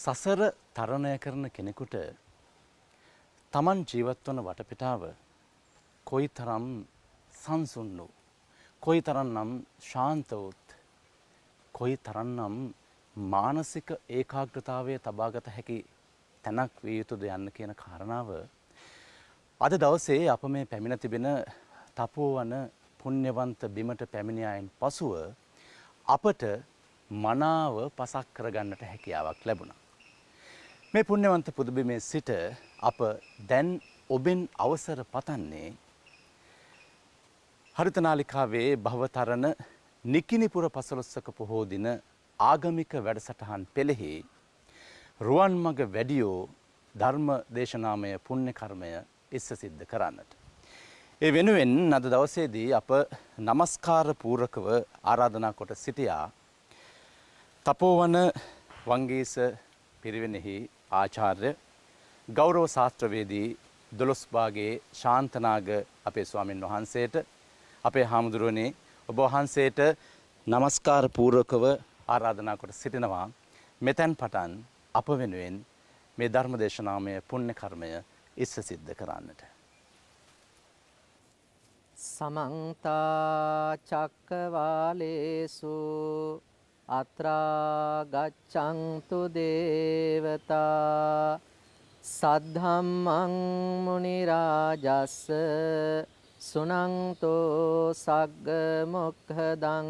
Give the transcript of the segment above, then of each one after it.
සසර තරණය කරන කෙනෙකුට තමන් ජීවත් වන වටපිටාව කොයිතරම් සංසුන් වූ, කොයිතරම්නම් ශාන්ත වූත්, කොයිතරම්නම් මානසික ඒකාග්‍රතාවය තබාගත හැකි තැනක් විය යුතුද යන්න කියන කාරණාව අද දවසේ අප මේ පැමිණ තිබෙන තපෝවන පුණ්‍යවන්ත බිමට පැමිණියායින් පසුව අපට මනාව පසක් කරගන්නට හැකියාවක් ලැබුණා. මේ පුණ්‍යවන්ත පුදුබිමේ සිට අප දැන් ඔබෙන් අවසර පතන්නේ හරිතනාලිකාවේ භවතරණ නිකිනිපුර පසළොස්වක පොහෝ දින ආගමික වැඩසටහන් පෙළෙහි රුවන්මග වැඩියෝ ධර්ම දේශනාමය පුණ්‍ය කර්මය ඉස්ස සිද්ධ කරන්නට. ඒ වෙනුවෙන් අද දවසේදී අප නමස්කාර පූර්වකව ආරාධනා කොට සිටියා තපෝවන වංගීස පිරිවෙනෙහි ආචාර්ය ගෞරව ශාස්ත්‍රවේදී දොළොස්බාගේ ශාන්තනාග අපේ ස්වාමින් වහන්සේට, අපේ හාමුදුරුවනේ ඔබ වහන්සේට නමස්කාර පූර්වකව ආරාධනා කොට සිටිනවා මෙතෙන් පටන් අප වෙනුවෙන් මේ ධර්ම දේශනාමය පුණ්‍ය කර්මය ඉස්ස සිද්ධ කරන්නට. සමන්ත චක්කවාලේසු අත්‍රා ගච්ඡන්තු දේවතා සද්ධම්මං මුනි රාජස්ස සුනන්තෝ සග්ග මොක්ඛදං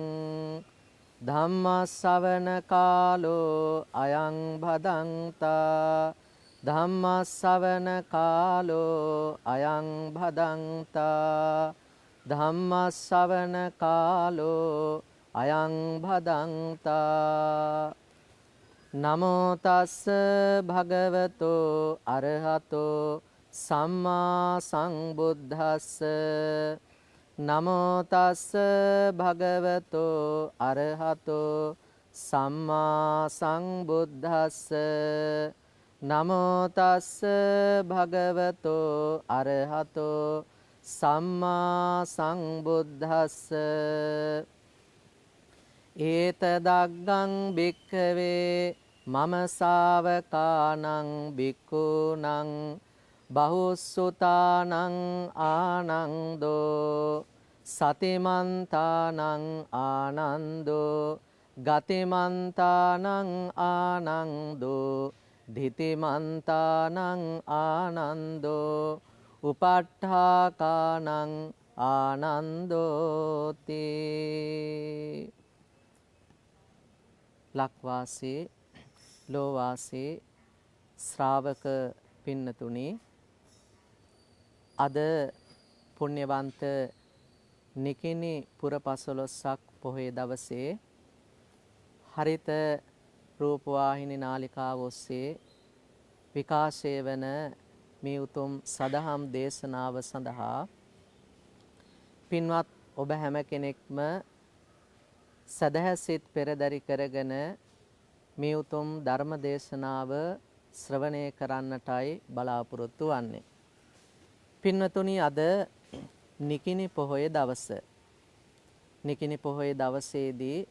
ධම්ම ශ්‍රවණ කාලෝ අයං භදංතා ධම්ම ශ්‍රවණ කාලෝ අයං භදංතා ධම්ම ශ්‍රවණ කාලෝ අයං භදංතා නමෝ තස්ස භගවතෝ අරහතෝ සම්මා සංබුද්දස්ස නමෝ තස්ස භගවතෝ අරහතෝ සම්මා සංබුද්දස්ස නමෝ තස්ස භගවතෝ අරහතෝ සම්මා සංබුද්දස්ස ඒතදග්ගං භික්ඛවේ මම ශාවකානං භික්ඛූනං බහුසුතානං ආනන්දෝ සතිමන්තානං ආනන්දෝ ගතිමන්තානං ආනන්දෝ ධිතිමන්තානං ආනන්දෝ උපට්ඨාකානං ආනන්දෝති. ලක්වාසී ලෝවාසී ශ්‍රාවක පින්නතුනි, අද පුණ්‍යවන්ත නිකිනි පුර පසළොස්වක පොහොය දවසේ හරිත රූපවාහිනී නාලිකාව ඔස්සේ විකාශය වන මේ උතුම් සදහම් දේශනාව සඳහා පින්වත් ඔබ හැම කෙනෙක්ම සදහසිත පෙරදරි කරගෙන මේ උතුම් ධර්ම දේශනාව ශ්‍රවණය කරන්නටයි බලාපොරොත්තු වන්නේ. පින්වතුනි, අද නිකිනි පොහොය දවස. නිකිනි පොහොය දවසේදී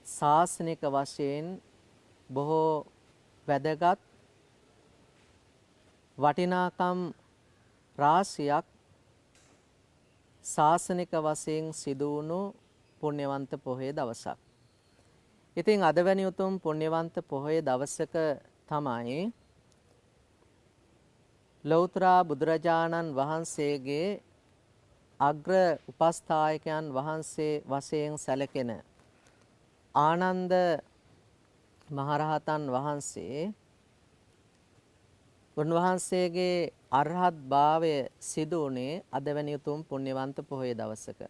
ශාසනික වශයෙන් බොහෝ වැදගත් වටිනාකම් රාශියක් ශාසනික වශයෙන් සිදු වුණු පුණ්‍යවන්ත පොහොය දවසක්. ඉතින් අද වැනි උතුම් පුණ්‍යවන්ත පොහොය දවසක තමයි ලෞතර බුදුරජාණන් වහන්සේගේ අග්‍ර උපස්ථායකයන් වහන්සේ වශයෙන් සැලකෙන ආනන්ද මහරහතන් වහන්සේ උන්වහන්සේගේ අරහත් භාවය සිදු වුණේ අද වැනි උතුම් පුණ්‍යවන්ත පොහොය දවසක.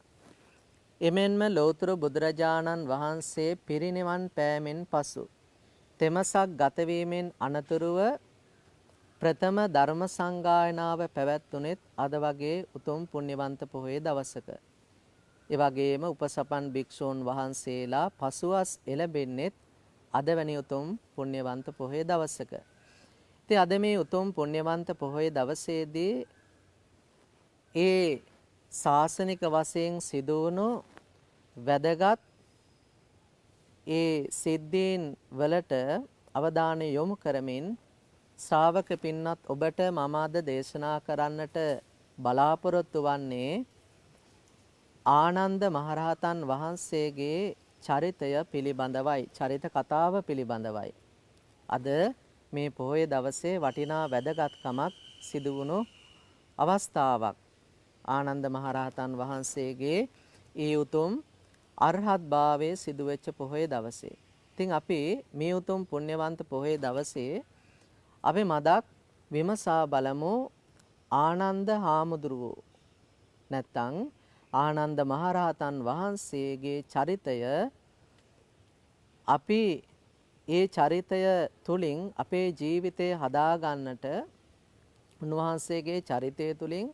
එමෙන්ම ලෞතර බුදුරජාණන් වහන්සේ පිරිනිවන් පෑමෙන් පසු තෙමසක් ගතවීමෙන් අනතුරුව ප්‍රථම ධර්ම සංගායනාව පැවැත්වුණෙත් අද වගේ උතුම් පුණ්‍යවන්ත පොහොය දවසක. ඒ වගේම උපසපන් භික්ෂූන් වහන්සේලා පසුවස් එළඹෙන්නෙත් අද වැනි උතුම් පුණ්‍යවන්ත පොහොය දවසක. ඉතින් අද මේ උතුම් පුණ්‍යවන්ත පොහොය දවසේදී ඒ ශාසනික වශයෙන් සිදු වුණු වැදගත් ඒ සිද්ධීන් වලට අවධානය යොමු කරමින් ශ්‍රාවක පින්වත් ඔබට මම අද දේශනා කරන්නට බලාපොරොත්තු වන්නේ ආනන්ද මහරහතන් වහන්සේගේ චරිතය පිළිබඳවයි, චරිත කතාව පිළිබඳවයි. අද මේ පොහොය දවසේ වටිනා වැදගත්කමක් සිදු වුණු අවස්ථාවක්. ආනන්ද මහරහතන් වහන්සේගේ ඒ උතුම් අරහත් භාවයේ සිදුවෙච්ච පොහොය දවසේ. ඉතින් අපි මේ උතුම් පුණ්‍යවන්ත පොහොය දවසේ අපි මදක් විමසා බලමු ආනන්ද හාමුදුරුවෝ නැත්තම් ආනන්ද මහරහතන් වහන්සේගේ චරිතය. අපි ඒ චරිතය තුලින් අපේ ජීවිතය හදාගන්නට උන්වහන්සේගේ චරිතය තුලින්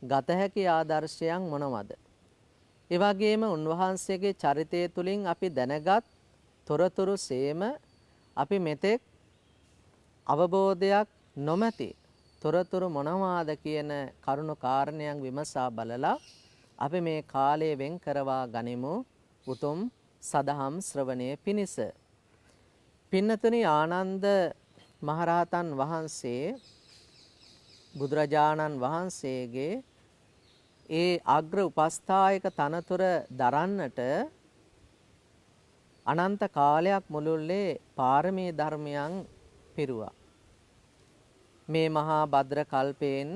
ගත හැකි ආදර්ශයන් මොනවද? ඒ වගේම උන්වහන්සේගේ චරිතය තුලින් අපි දැනගත් තොරතුරු සේම අපි මෙතෙක් අවබෝධයක් නොමැති තොරතුරු මොනවාද කියන කරුණු කාරණයන් විමසා බලලා අපි මේ කාලය වෙන් කරවා ගනිමු උතුම් සදහම් ශ්‍රවණය පිණිස. පින්නතුනි, ආනන්ද මහරහතන් වහන්සේ බුදුරජාණන් වහන්සේගේ ඒ අග්‍ර උපස්ථායක තනතුර දරන්නට අනන්ත කාලයක් මුළුල්ලේ පාරමී ධර්මයන් පිරුවා. මේ මහා භද්‍ර කල්පයෙන්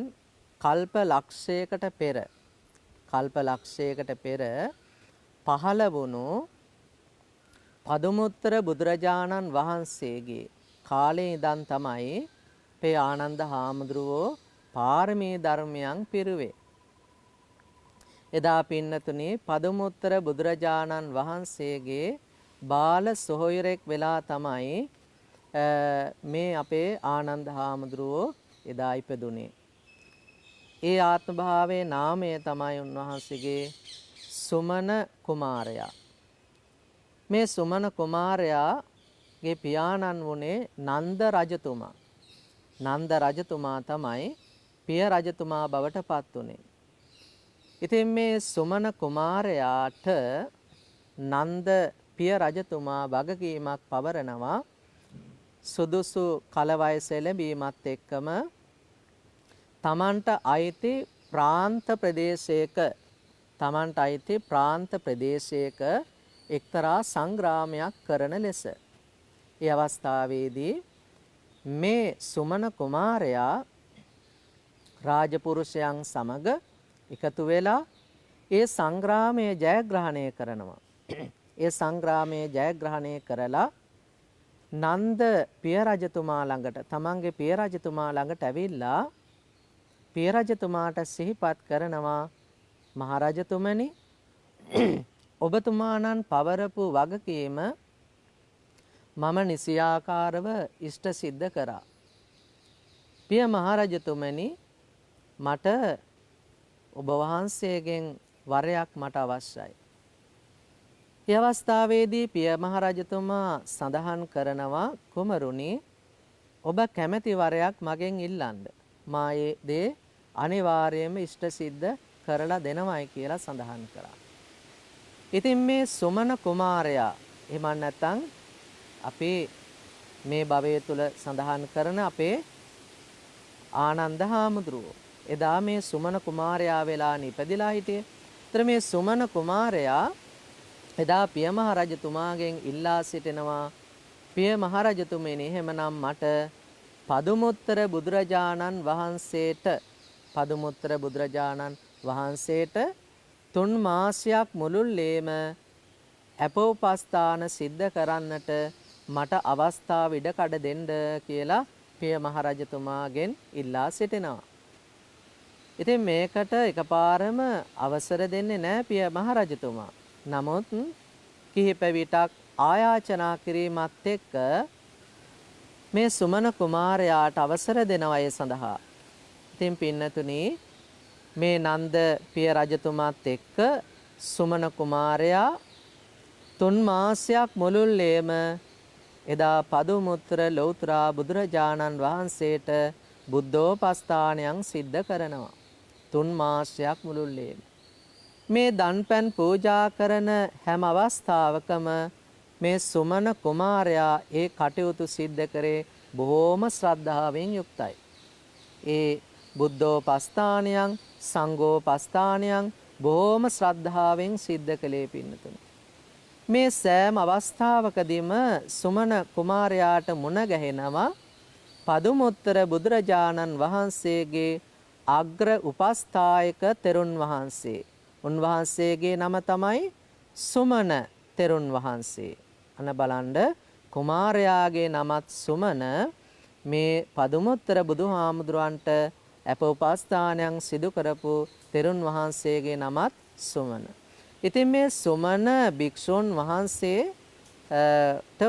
කල්ප ලක්ෂයකට පෙර පහළ වුණු පදුමුත්තර බුදුරජාණන් වහන්සේගේ කාලේ ඉඳන් තමයි අපේ ආනන්ද හාමුදුරුවෝ පාරමී ධර්මයන් පිරුවේ. එදා පින්නතුනි පදුමුත්තර බුදුරජාණන් වහන්සේගේ බාල සොහොයුරෙක් වෙලා තමයි මේ අපේ ආනන්ද හාමුදුරුවෝ එදා ඉපදුනේ. ඒ ආත්ම භාවයේ නාමය තමයි උන්වහන්සේගේ සුමන කුමාරයා. මේ සුමන කුමාරයාගේ පියාණන් වුණේ නන්ද රජතුමා. නන්ද රජතුමා තමයි පිය රජතුමා බවට පත් වුණේ. ඉතින් මේ සුමන කුමාරයාට නන්ද පිය රජතුමා වගකීමක් පවරනවා සුදුසු කල වයස එළඹීමත් එක්කම තමන්ට අයිති ප්‍රාන්ත ප්‍රදේශයක එක්තරා සංග්‍රාමයක් කරන ලෙස. ඒ අවස්ථාවේදී මේ සුමන කුමාරයා රාජපුරුෂයන් සමග එකතු වෙලා ඒ සංග්‍රාමය ජයග්‍රහණය කරනවා. ඒ සංග්‍රාමය ජයග්‍රහණය කරලා නන්ද පිය රජතුමා ළඟට, තමන්ගේ පිය රජතුමා ළඟට ඇවිල්ලා පිය රජතුමාට සිහිපත් කරනවා, මහරජතුමනි, ඔබතුමාණන් පවරපු වගකීම මම නිසියාකාරව ඉෂ්ට සිද්ධ කරා. පිය මහරජතුමනි, මට ඔබ වහන්සේගෙන් වරයක් මට අවශ්‍යයි. ඒ අවස්ථාවේදී පිය මහරජතුමා සඳහන් කරනවා, කුමරුනි, ඔබ කැමැති වරයක් මගෙන් ඉල්ලන්න. මා ඒ දේ අනිවාර්යයෙන්ම ඉෂ්ට සිද්ධ කරලා දෙනවයි කියලා සඳහන් කරා. ඉතින් මේ සුමන කුමාරයා, එහෙම නැත්නම් අපේ මේ භවය තුල සඳහන් කරන අපේ ආනන්ද හාමුදුරුවෝ, එදා මේ සුමන කුමාරයා වෙලා නිපදිලා හිටියේ. ඒතර මේ සුමන කුමාරයා එදා පිය මහරජතුමාගෙන් ඉල්ලා සිටිනවා, පිය මහරජතුමනි, එහෙමනම් මට පදුමුත්තර බුදුරජාණන් වහන්සේට 3 මාසයක් මුළුල්ලේම අපෝපස්ථාන සිද්ධ කරන්නට මට අවස්ථාව ඉඩකඩ දෙන්න කියලා පිය මහරජතුමාගෙන් ඉල්ලා සිටිනවා. ඉතින් මේකට එකපාරම අවසර දෙන්නේ නැහැ පිය මහරජතුමා. නමුත් කිහිප විටක් ආයාචනා කිරීමත් එක්ක මේ සුමන කුමාරයාට අවසර දෙනවා ඒ සඳහා. ඉතින් පින්නතුනි, මේ නන්ද පිය රජතුමාත් එක්ක සුමන කුමාරයා 3 මාසයක් මුළුල්ලේම එදා පදුමුත්තර ලෞතර බුදුරජාණන් වහන්සේට බුද්ධෝපස්ථානයන් සිද්ධ කරනවා. 3 මාසයක් මුළුල්ලේම මේ දන්පැන් පූජා කරන හැම අවස්ථාවකම මේ සුමන කුමාරයා ඒ කටයුතු සිද්ධ කරේ බොහෝම ශ්‍රද්ධාවෙන් යුක්තයි. ඒ බුද්ධෝපස්ථානයන් සංඝෝපස්ථානයන් බොහෝම ශ්‍රද්ධාවෙන් සිද්ධ කළේ පින්නතුනි. මේ සෑම අවස්ථාවකදීම සුමන කුමාරයාට මුණ ගැහෙනවා පදුමුත්තර බුදුරජාණන් වහන්සේගේ අග්‍ර උපස්ථායක තෙරුන් වහන්සේ. උන්වහන්සේගේ නම තමයි සුමන තෙරුන් වහන්සේ. අන බලන්න කුමාරයාගේ නමත් සුමන. මේ පදුමුත්තර බුදුහාමුදුරන්ට අප උපස්ථානයන් සිදු කරපු තෙරුන් වහන්සේගේ නමත් සුමන. ඉතින් මේ සුමන භික්ෂුන් වහන්සේට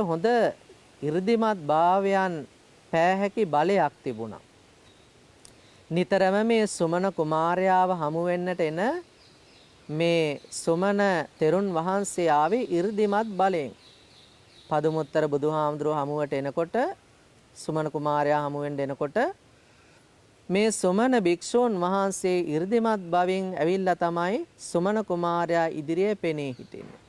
හොඳ 이르දිමත් භාවයන් පෑහැකි බලයක් තිබුණා. නිතරම මේ සුමන කුමාරයාව හමු වෙන්නට එන මේ සුමන තෙරුන් වහන්සේ ආවේ 이르දිමත් බලයෙන්. පදුමුත්තර බුදුහාමුදුරුවෝ හමුවට එනකොට සුමන කුමාරයා හමු වෙන්න එනකොට මේ සුමන භික්ෂූන් වහන්සේ 이르දිමත් බවින් ඇවිල්ලා තමයි සුමන කුමාරයා ඉදිරියේ පෙනී හිටින්නේ.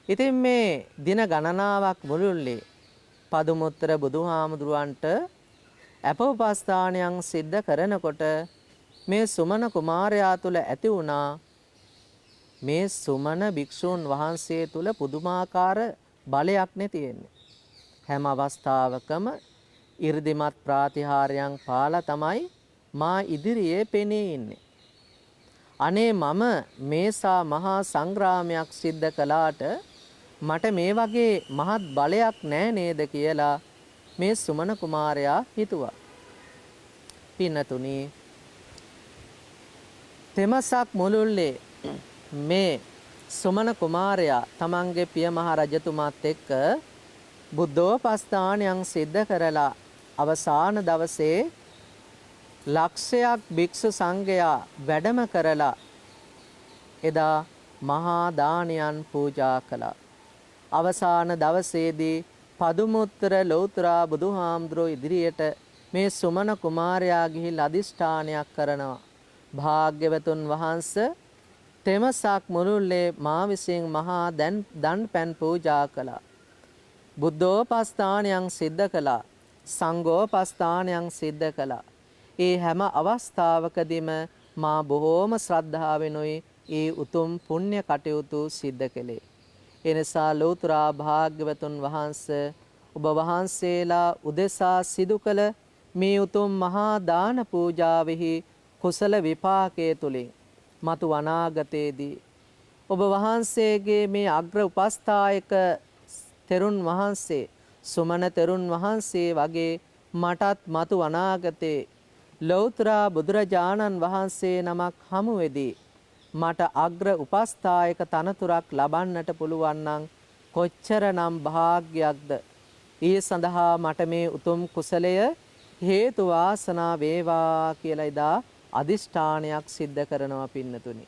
ඉතින් මේ දින ගණනාවක් මුළුල්ලේ පදුමුත්තර බුදුහාමුදුරුවන්ට අපෝපස්ථානයන් සිද්ධ කරනකොට මේ සුමන කුමාරයා තුල ඇති වුණා මේ සුමන භික්ෂූන් වහන්සේ තුල පුදුමාකාර බලයක් නේ තියෙන්නේ. හැම අවස්ථාවකම 이르දිමත් ප්‍රාතිහාර්යයන් පාලා තමයි මා ඉදිරියේ පෙනී ඉන්නේ. අනේ මම මේසා මහා සංග්‍රාමයක් සිද්ධ කළාට මට මේ වගේ මහත් බලයක් නෑ නේද කියලා මේ සුමන කුමාරයා හිතුවා. පින්නතුනි තෙමසක් මුළුල්ලේ මේ සුමන කුමාරයා තමන්ගේ පිය මහ රජතුමාත් එක්ක බුද්ධෝපස්ථානයන් සිද්ධ කරලා අවසාන දවසේ ලක්ෂයක් භික්ෂු සංඝයා වැඩම කරලා එදා මහා දානයන් පූජා කළා. අවසාන දවසේදී පදුමුත්තර ලෞතුරා බුදුහාමුදුරුවෝ ඉදිරියට මේ සුමන කුමාරයා ගිහිල්ලා අදිෂ්ඨානයක් කරනවා. භාග්‍යවතුන් වහන්සේ තෙමසක් මුළුල්ලේ මා විසින් මහා දන් පැන් පූජා කළා. බුද්ධෝපස්ථානයන් සිද්ධ කළා. සංඝෝපස්ථානයන් සිද්ධ කළා. ඒ හැම අවස්ථාවකදීම මා බොහෝම ශ්‍රද්ධාවෙනුයි ඒ උතුම් පුණ්‍ය කටයුතු සිද්ධ කළේ. එනිසා ලෞතුරා භාග්‍යවතුන් වහන්සේ ඔබ වහන්සේලා උදෙසා සිදු කළ මේ උතුම් මහා දාන පූජාවෙහි කුසල විපාකයේ තුලින් මතු අනාගතයේදී ඔබ වහන්සේගේ මේ අග්‍ර උපස්ථායක තෙරුන් වහන්සේ සුමන තෙරුන් වහන්සේ වගේ මටත් මතු අනාගතේ ලෞතුරා බුදුරජාණන් වහන්සේ නමක් හමු වෙදී මට අග්‍ර උපස්ථායක තනතුරක් ලබන්නට පුළුවන් නම් කොච්චරනම් භාග්‍යයක්ද. ඊ සඳහා මට මේ උතුම් කුසලය හේතු වාසනා වේවා කියලා ඉදා අදිෂ්ඨානයක් සිද්ධ කරනවා පින්නතුනි.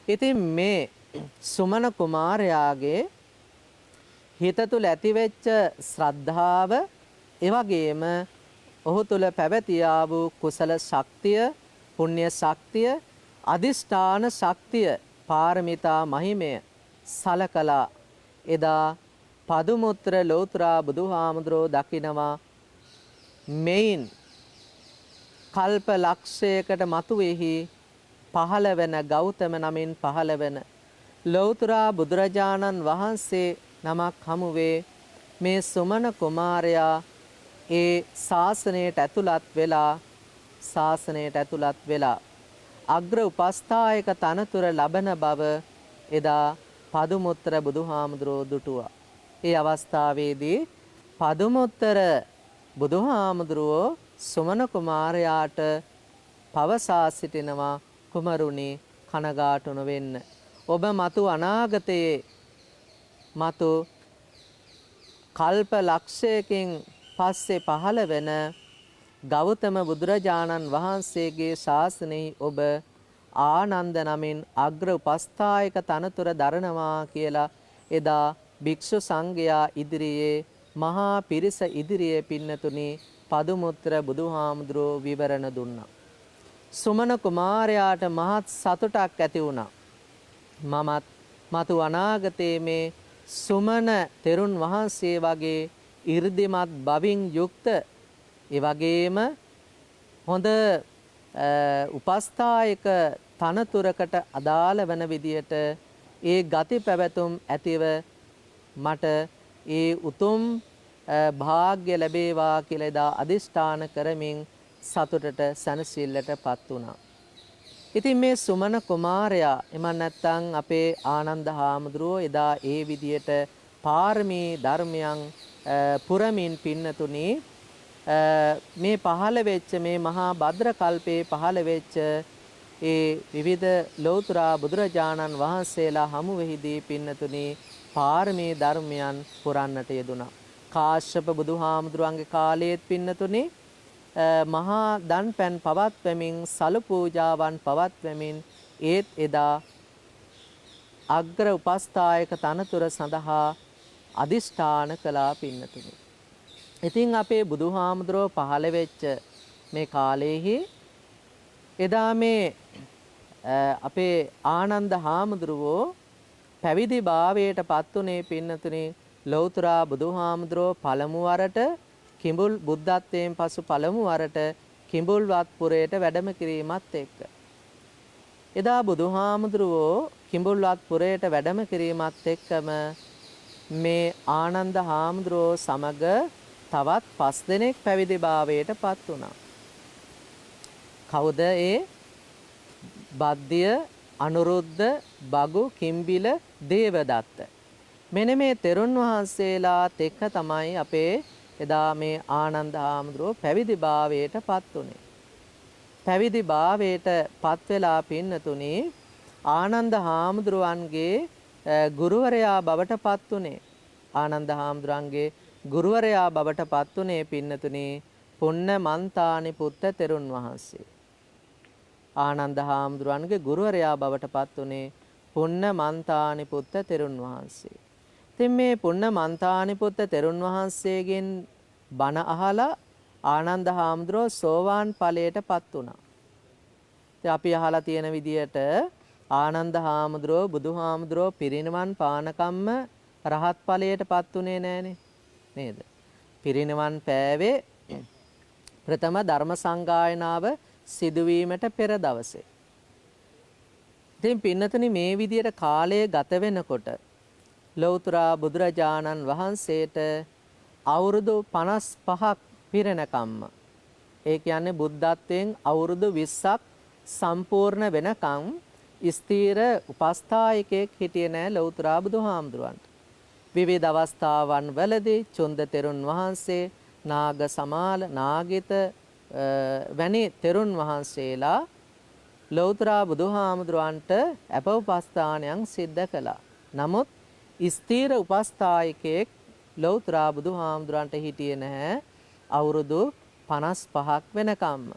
ඉතින් මේ සුමන කුමාරයාගේ හිත තුළ ඇතිවෙච්ච ශ්‍රද්ධාව එවැගේම ඔහු තුළ පැවතියා වූ කුසල ශක්තිය, පුණ්‍ය ශක්තිය, අදිෂ්ඨාන ශක්තිය, පාරමිතා මහිමය සලකලා එදා පදුමුත්තර ලෞතුරා බුදුහාමුදුරුවෝ දකිනවා මෙයින් කල්ප ලක්ෂයකට මතුවේහි පහළ වෙන ගෞතම නමින් පහළ වෙන ලෞතුරා බුදුරජාණන් වහන්සේ නමක් හමුවේ මේ සුමන කුමාරයා ඒ ශාසනයට ඇතුළත් වෙලා අග්‍ර උපස්ථායක තනතුර ලබන බව එදා පදුමුත්තර බුදුහාමුදුරුවෝ දුටුවා. ඒ අවස්ථාවේදී පදුමුත්තර බුදුහාමුදුරුවෝ සුමන කුමාරයාට පවසා සිටිනවා කුමරුනි කනගාටු නොවෙන්න. ඔබ මතු අනාගතයේ මතු කල්ප ලක්ෂයකින් පස්සේ පහළ වෙන ගෞතම බුදුරජාණන් වහන්සේගේ ශාසනයේ ඔබ ආනන්ද නමින් අග්‍ර උපස්ථායක තනතුර දරනවා කියලා එදා භික්ෂු සංඝයා ඉදිරියේ මහා පිරිස ඉදිරියේ පින්නතුනි පදුමුත්තර බුදුහාමුදුරුවෝ විවරණ දුන්නා. සුමන කුමාරයාට මහත් සතුටක් ඇති වුණා. මමත් මතු අනාගතයේ මේ සුමන තෙරුන් වහන්සේ වගේ 이르දිමත් බවින් යුක්ත ඒ වගේම හොඳ උපස්ථායක තනතුරකට අදාළ වන විදියට ඒ ගති පැවැතුම් ඇතිව මට ඒ උතුම් භාග්‍ය ලැබේවා කියලා එදා අදිෂ්ඨාන කරමින් සතුටට සැනසෙල්ලටපත් වුණා. ඉතින් මේ සුමන කුමාරයා එමන් නැත්තම් අපේ ආනන්ද හාමුදුරුවෝ එදා ඒ විදියට පාරමී ධර්මයන් පුරමින් පින්නතුණි මේ පහළ වෙච්ච මේ මහා භද්‍ර කල්පේ පහළ වෙච්ච ඒ විවිධ ලෞතර බුදුරජාණන් වහන්සේලා හමු වෙහිදී පින්නතුණි පාරමී ධර්මයන් පුරන්නට යෙදුණා. කාශ්‍යප බුදුහාමුදුරන්ගේ කාලයේත් පින්නතුණි මහා දන් පැන් පවත්වමින් සලු පූජාවන් පවත්වමින් ඒත් එදා අග්‍ර උපස්ථායක තනතුර සඳහා අදිෂ්ඨාන කළා පින්නතුනි. ඉතින් අපේ බුදුහාමුදුරුවෝ පහළ වෙච්ච මේ කාලයේහි එදා මේ අපේ ආනන්ද හාමුදුරුවෝ පැවිදි භාවයට පත් උනේ පින්නතුනි ලෞතර බුදුහාමුදුරුවෝ පළමු වරට කිඹුල් බුද්ධත්වයෙන් පසු පළමු වරට කිඹුල්වත් පුරයට වැඩම කිරීමත් එක්ක එදා බුදුහාමුදුරුවෝ කිඹුල්වත් පුරයට වැඩම කිරීමත් එක්කම මේ ආනන්ද හාමුදුරුවෝ සමග තවත් 5 දෙනෙක් පැවිදි භාවයට පත් වුණා. කවුද ඒ? බද්දිය, අනුරුද්ධ, බගු, කිම්බිල, දේවදත්ත. මෙන්න මේ තෙරුන් වහන්සේලාත් එක්ක තමයි අපේ එදා මේ ආනන්ද හාමුදුරුවෝ පැවිදි භාවයට පත් උනේ. පැවිදි භාවයට පත් වෙලා පින්නතුණි ආනන්ද හාමුදුරුවන්ගේ ගුරුවරයා බවට පත් උනේ. ආනන්ද හාමුදුරන්ගේ ගුරුවරයා බවට පත් උනේ පින්නතුණි පුන්න මන්තානි පුත්ත තෙරුන් වහන්සේ. ආනන්ද හාමුදුරන්ගේ ගුරුවරයා බවට පත් උනේ පුන්න මන්තානි පුත්ත තෙරුන් වහන්සේ. ඉතින් මේ පුන්න මන්තානි පුත්ත තෙරුන් වහන්සේගෙන් බණ අහලා ආනන්ද හාමුදුරුවෝ සෝවාන් ඵලයට පත් වුණා. ඉතින් අපි අහලා තියෙන විදියට ආනන්ද හාමුදුරුවෝ බුදුහාමුදුරුවෝ පිරිනිවන් පානකම්ම රහත් ඵලයට පත් උනේ නෑනේ නේද? පිරිනිවන් පෑවේ ප්‍රථම ධර්ම සංගායනාව සිදුවීමට පෙර දවසේ. ඉතින් පින්නතුනි මේ විදියට කාලය ගත වෙනකොට ලෞතර බුදුරජාණන් වහන්සේට අවුරුදු 55ක් පිරෙනකම්ම ඒ කියන්නේ බුද්ධත්වයෙන් අවුරුදු 20ක් සම්පූර්ණ වෙනකම් ස්ථීර උපස්ථායකයෙක් හිටියේ නෑ ලෞතර බුදුහාමුදුරන්ට. විවිධ අවස්ථාවන් වලදී චුන්ද තෙරුන් වහන්සේ, නාග සමාල, නාගිත වැනි තෙරුන් වහන්සේලා ලෞතර බුදුහාමුදුරන්ට අප උපස්ථානයන් සිද්ධ කළා. නමුත් ස්ථීර උපස්ථායකයෙක් ලෞතර බුදුහාමුදුරන්ට හිටියේ නැහැ අවුරුදු 55ක් වෙනකම්ම.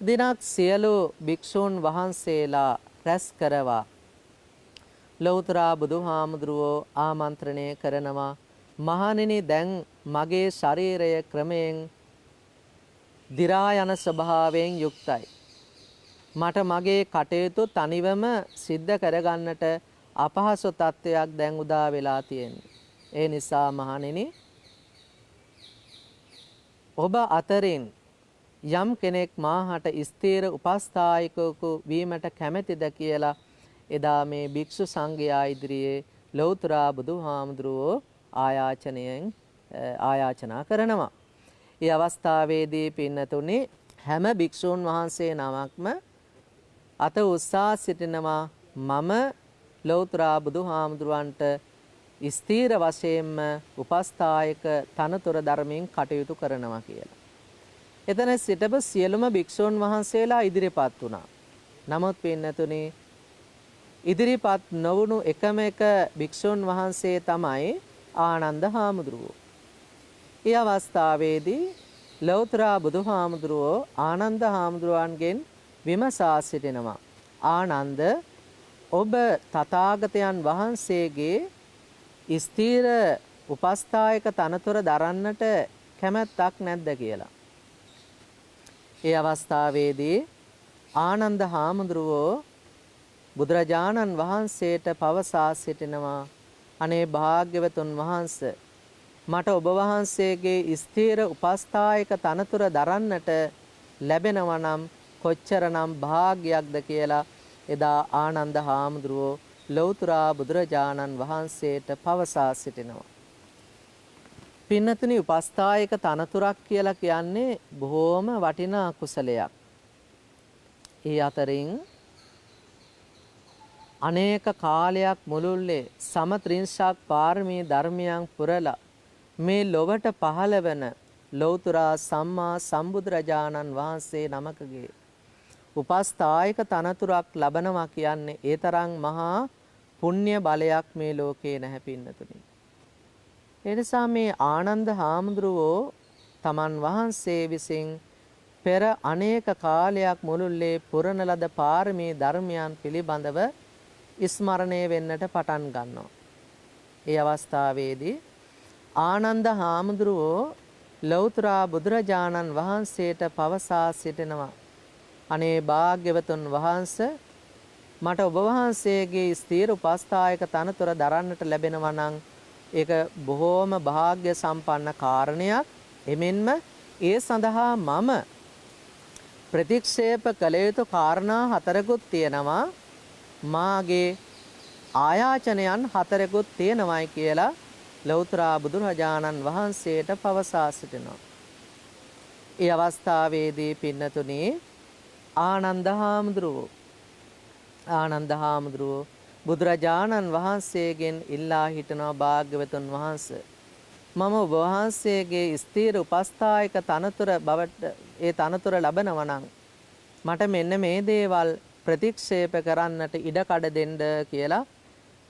දිනක් සියලු භික්ෂූන් වහන්සේලා රැස් කරවා ලෞතර බුදුහාමුදුරුවෝ ආමන්ත්‍රණය කරනවා, මහණෙනි දැන් මගේ ශරීරය ක්‍රමයෙන් දි รา යන ස්වභාවයෙන් යුක්තයි. මට මගේ කටයුතු තනිවම සිද්ධ කරගන්නට අපහසු තත්ත්වයක් දැන් උදා වෙලා තියෙනවා. ඒ නිසා මහණෙනි ඔබ අතරින් යම් කෙනෙක් මාහට ස්ථීර උපස්ථායකයෙකු වීමට කැමැතිද කියලා එදා මේ භික්ෂු සංඝයා ඉදිරියේ ලෞතර බුදුහාමුදුරුවෝ ආයාචනා කරනවා. මේ අවස්ථාවේදී පින්නතුනි හැම භික්ෂූන් වහන්සේ නමක්ම අත උස්සා සිටිනවා මම ලෞතර බුදුහාමුදුරන්ට ස්ථීර වශයෙන්ම උපස්ථායක තනතුර ධර්මයෙන් කටයුතු කරනවා කියලා. එතන සිටපු සියලුම භික්ෂූන් වහන්සේලා ඉදිරිපත් වුණා. නමුත් පින්නතුනි ඉදිරිපත් නොවුණු එකම එක භික්ෂූන් වහන්සේ තමයි ආනන්ද හාමුදුරුවෝ. ඒ අවස්ථාවේදී ලෞතර බුදුහාමුදුරුවෝ ආනන්ද හාමුදුරුවන්ගෙන් විමසා සිටිනවා. ආනන්ද ඔබ තථාගතයන් වහන්සේගේ ස්ථීර උපස්ථායක තනතුර දරන්නට කැමැත්තක් නැද්ද කියලා. ඒ අවස්ථාවේදී ආනන්ද හාමුදුරුවෝ බුදුරජාණන් වහන්සේට පවසා සිටිනවා අනේ භාග්‍යවතුන් වහන්සේ මට ඔබ වහන්සේගේ ස්ථීර උපස්ථායක තනතුර දරන්නට ලැබෙනවා නම් කොච්චරනම් භාග්‍යයක්ද කියලා එදා ආනන්ද හාමුදුරුවෝ ලෞතර බුදුරජාණන් වහන්සේට පවසා සිටිනවා. පින්නතුනි උපස්ථායක තනතුරක් කියලා කියන්නේ බොහෝම වටිනා කුසලයක්. ඒ අතරින් අනේක කාලයක් මුළුල්ලේ සමත්‍රිංශක් පාරමී ධර්මයන් පුරලා මේ ලොවට පහළ වෙන ලෞතර සම්මා සම්බුදුරජාණන් වහන්සේ නමකගේ උපස්ථායක තනතුරක් ලබනවා කියන්නේ ඒ තරම් මහා පුණ්‍ය බලයක් මේ ලෝකේ නැහැ පින්නතුනි. ඒ නිසා මේ ආනන්ද හාමුදුරුවෝ තමන් වහන්සේ විසින් පෙර අනේක කාලයක් මුළුල්ලේ පුරන ලද පාරමී ධර්මයන් පිළිබඳව ස්මරණය වෙන්නට පටන් ගන්නවා. ඒ අවස්ථාවේදී ආනන්ද හාමුදුරුවෝ ලෞතර බුදුරජාණන් වහන්සේට පවසා සිටිනවා. අනේ භාග්‍යවතුන් වහන්සේ මට ඔබ වහන්සේගේ ස්ථීර උපස්ථායක තනතුර දරන්නට ලැබෙනවා නම් ඒක බොහෝම වාග්ය සම්පන්න කාරණයක්. එමෙන්ම ඒ සඳහා මම ප්‍රතික්ෂේප කළ යුතු කාරණා 4කුත් තියෙනවා. මාගේ ආයාචනයන් 4කුත් තියෙනවායි කියලා ලෞතර බුදුරජාණන් වහන්සේට පවසා සිටිනවා. ඒ අවස්ථාවේදී පින්නතුනි ආනන්ද හාමුදුරුවෝ බුදුරජාණන් වහන්සේගෙන් ඉල්ලා හිටනවා භාග්‍යවතුන් වහන්සේ මම ඔබ වහන්සේගේ ස්ථීර උපස්ථායක තනතුර බවට ඒ තනතුර ලබනවා නම් මට මෙන්න මේ දේවල් ප්‍රතික්ෂේප කරන්නට ඉඩ කඩ දෙන්න කියලා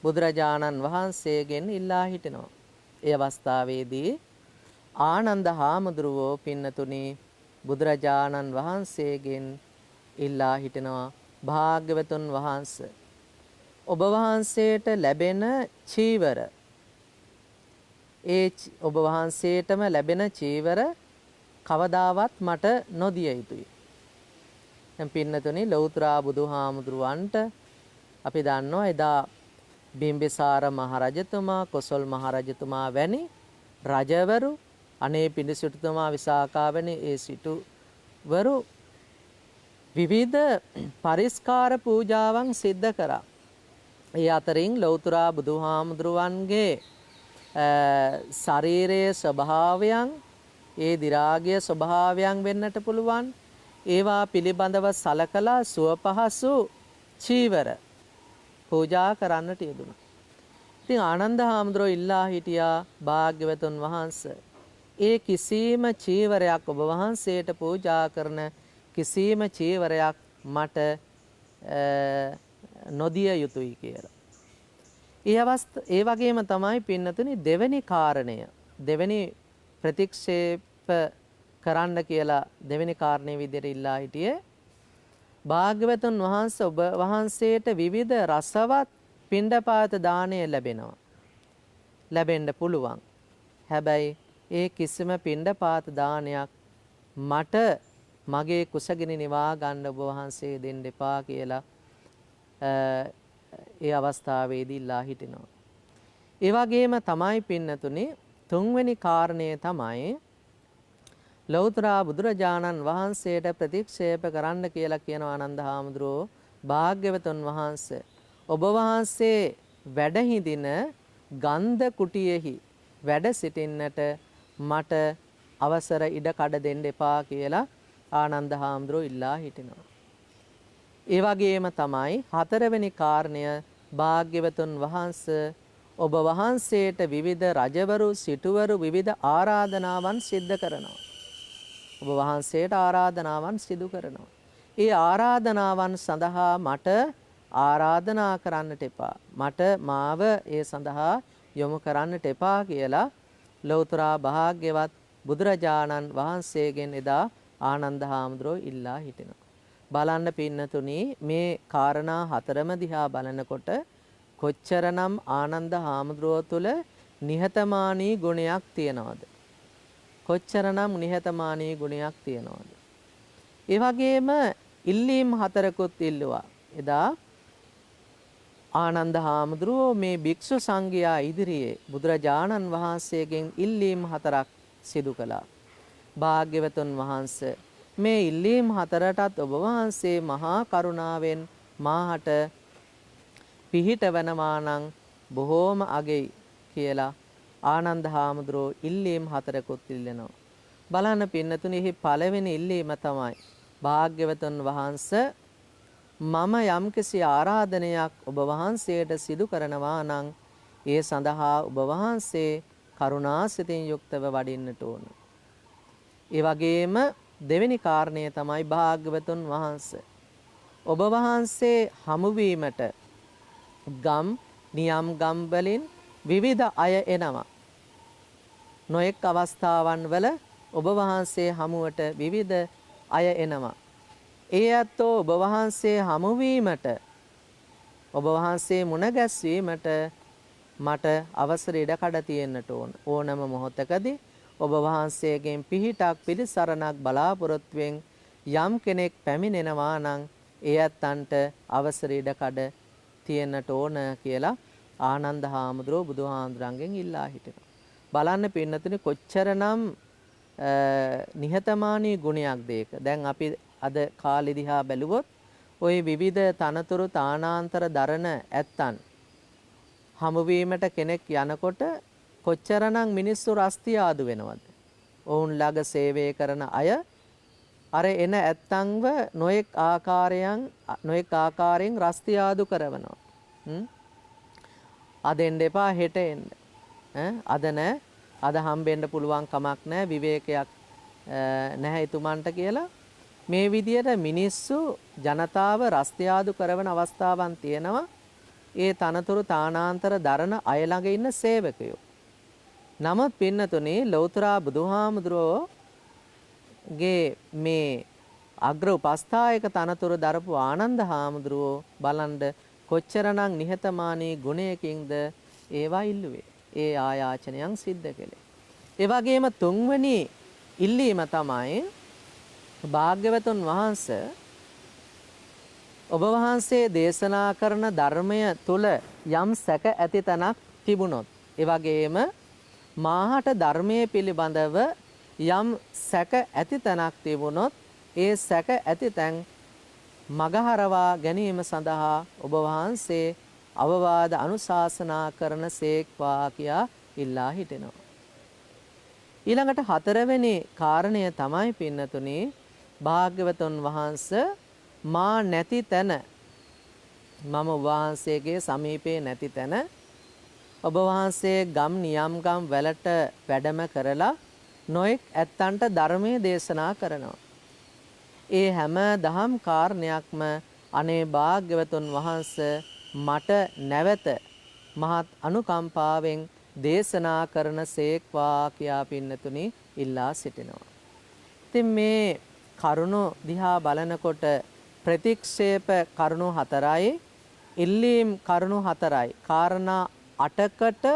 බුදුරජාණන් වහන්සේගෙන් ඉල්ලා හිටිනවා. ඒ අවස්ථාවේදී ආනන්ද හාමුදුරුවෝ පින්නතුනි බුදුරජාණන් වහන්සේගෙන් ඉල්ලා හිටිනවා භාග්‍යවතුන් වහන්සේ ඔබ වහන්සේට ලැබෙන චීවර ඔබ වහන්සේටම ලැබෙන චීවර කවදාවත් මට නොදිය යුතුයි. දැන් පින්නතුනි ලෞතර බුදුහාමුදුරුවන්ට අපි දන්නවා එදා බිම්බිසාර මහරජතුමා කොසල් මහරජතුමා වැනි රජවරු අනේ පිඬුසිටුතුමා විසාකා වැනි ඒ සිටුවරු විවිධ පරිස්කාර පූජාවන් සිද්ධ කරා. ඒ අතරින් ලෞතර බුදුහාමුදුරුවන්ගේ ශරීරයේ ස්වභාවයන් ඒ දි รา ගය ස්වභාවයන් වෙන්නට පුළුවන්. ඒවා පිළිබඳව සලකලා සුවපහසු චීවර පූජා කරන්නට යෙදුණා. ඉතින් ආනන්ද හාමුදුරුවෝ ඉල්ලා හිටියා භාග්‍යවතුන් වහන්සේ ඒ කිසිම චීවරයක් ඔබ වහන්සේට පූජා කරන කිසිම චීවරයක් මට නොදිය යුතුයි කියලා. ඒ වගේම තමයි පින්නතුනි දෙවෙනි කාරණය දෙවෙනි ප්‍රතික්ෂේප කරන්න කියලා දෙවෙනි කාරණේ විදිහට ඉල්ලා හිටියේ භාග්‍යවතුන් වහන්සේ ඔබ වහන්සේට විවිධ රසවත් පිණ්ඩපාත දාණය ලැබෙන්න පුළුවන්. හැබැයි ඒ කිසිම පිණ්ඩපාත දානයක් මට මගේ කුසගිනි නිවා ගන්න ඔබ වහන්සේ දෙන්න එපා කියලා ඒ අවස්ථාවේදී ඉල්ලා හිටිනවා. ඒ වගේම තමයි පින්නතුනි තුන්වෙනි කාරණය තමයි ලෞතර බුදුරජාණන් වහන්සේට ප්‍රතික්ෂේප කරන්න කියලා කියන ආනන්ද හාමුදුරුවෝ භාග්‍යවතුන් වහන්සේ ඔබ වහන්සේ වැඩ හිඳින ගන්ධ කුටියෙහි වැඩ සිටින්නට මට අවසර ඉඩ කඩ දෙන්න එපා කියලා ආනන්ද හාමුදුරුවෝ ඉල්ලා හිටිනවා. ඒ වගේම තමයි හතරවෙනි කාරණය භාග්‍යවතුන් වහන්සේ ඔබ වහන්සේට විවිධ රජවරු සිටුවරු විවිධ ආරාධනාවන් සිද්ධ කරනවා. ඔබ වහන්සේට ආරාධනාවන් සිදු කරනවා. ඒ ආරාධනාවන් සඳහා මට ආරාධනා කරන්නට එපා. මට මාව ඒ සඳහා යොමු කරන්නට එපා කියලා ලෞතර භාග්‍යවත් බුදුරජාණන් වහන්සේගෙන් එදා ආනන්ද හාමුදුරුවෝ ඉල්ලා හිටිනවා. බලන්න පින්නතුනි මේ කාරණා හතරම දිහා බලනකොට කොච්චරනම් ආනන්ද හාමුදුරුවෝ තුල නිහතමානී ගුණයක් තියනවද? කොච්චරනම් නිහතමානී ගුණයක් තියනවද? ඒ වගේම ඉල්ලීම් හතරකුත් ඉල්ලුවා. එදා ආනන්ද හාමුදුරුවෝ මේ භික්ෂු සංඝයා ඉදිරියේ බුදුරජාණන් වහන්සේගෙන් ඉල්ලීම් 4ක් සිදු කළා. භාග්‍යවතුන් වහන්සේ මේ ඉල්ලීම් 4ටත් ඔබ වහන්සේ මහා කරුණාවෙන් මාහට පිහිටවනවා නම් බොහෝම අගෙයි කියලා ආනන්ද හාමුදුරුවෝ ඉල්ලීම් 4කුත් ඉල්ලනවා. බලන්න පින්නතුනි පළවෙනි ඉල්ලීම තමයි භාග්‍යවතුන් වහන්සේ මම යම්කිසි ආරාධනයක් ඔබ වහන්සේට සිදු කරනවා නම් ඒ සඳහා ඔබ වහන්සේ කරුණාසිතින් යුක්තව වඩින්නට ඕන. ඒ වගේම දෙවෙනි කාරණය තමයි භාග්‍යවතුන් වහන්සේ ඔබ වහන්සේ හමු වීමට ගම් නියම් ගම් වලින් විවිධ අය එනවා. නොඑක් අවස්ථාවන් වල ඔබ වහන්සේ හමුවට විවිධ අය එනවා. ඒ අතෝ ඔබ වහන්සේ හමු වීමට ඔබ වහන්සේ මුණ ගැස්වීමට මට අවසර ඉඩකඩ තියෙන්නට ඕන. ඕනම මොහොතකදී ඔබ වහන්සේගෙන් පිහිටක් පිළිසරණක් බලාපොරොත්තුෙන් යම් කෙනෙක් පැමිණෙනවා නම් ඒ අතන්ට අවසර ඉඩකඩ තියෙන්නට ඕන කියලා ආනන්ද හාමුදුරුවෝ බුදුහාමුදුරන්ගෙන් ඉල්ලා හිටිනවා. බලන්න පින්නතුනි කොච්චරනම් නිහතමානී ගුණයක්ද ඒක. දැන් අපි අද කාලෙ දිහා බැලුවොත් ওই විවිධ තනතුරු තානාන්තර දරන ඇත්තන් හමුවීමට කෙනෙක් යනකොට කොච්චරනම් මිනිස්සු රස්තියාදු වෙනවද? ඔවුන් ළඟ සේවය කරන අය අර එන ඇත්තන්ව නොඑක් ආකාරයෙන් රස්තියාදු කරනවා. අද එන්න එපා හෙට එන්න. අද නෑ අද හම්බෙන්න පුළුවන් කමක් නෑ විවේකයක් නැහැ එතුමන්ට කියලා මේ විදියට මිනිස්සු ජනතාව රස්තියාදු කරන අවස්ථාවන් තියෙනවා. ඒ තනතුරු තානාන්තර දරන අය ළඟ ඉන්න සේවකයෝ. නමුත් පින්නතුනේ ලෞතර බුදුහාමුදුරුවෝගේ මේ අග්‍ර උපස්ථායක තනතුරු දරපු ආනන්ද හාමුදුරුවෝ බලන්න කොච්චරනම් නිහතමානී ගුණයකින්ද ඒවා ඉල්ලුවේ. ඒ ආයාචනයන් සිද්ධ කළේ. ඒ වගේම තුන්වෙනි ඉල්ලීම තමයි භාග්‍යවතුන් වහන්සේ ඔබ වහන්සේ දේශනා කරන ධර්මය තුල යම් සැක ඇති තැනක් තිබුණොත් ඒ වගේම මාහට ධර්මයේ පිළිබඳව යම් සැක ඇති තැනක් තිබුණොත් ඒ සැක ඇති තැන් මගහරවා ගැනීම සඳහා ඔබ වහන්සේ අවවාද අනුශාසනා කරන සේක්වා කියා ඉල්ලා හිටිනවා. ඊළඟට හතරවෙනි කාරණය තමයි පින්නතුනි භාග්‍යවතුන් වහන්සේ මා නැති තැන මම වහන්සේගේ සමීපේ නැති තැන ඔබ වහන්සේ ගම් නියම් ගම් වලට වැඩම කරලා නොඑක් ඇත්තන්ට ධර්මයේ දේශනා කරනවා. ඒ හැම දහම් කාරණයක්ම අනේ භාග්‍යවතුන් වහන්සේ මට නැවත මහත් අනුකම්පාවෙන් දේශනා කරන සේක්වා කියා පින්නතුනි ඉල්ලා සිටිනවා. ඉතින් මේ කරුණු දිහා බලනකොට ප්‍රතික්ෂේප කරුණු 4යි ඉල්ලීම් කරුණු 4යි කාරණා 8කට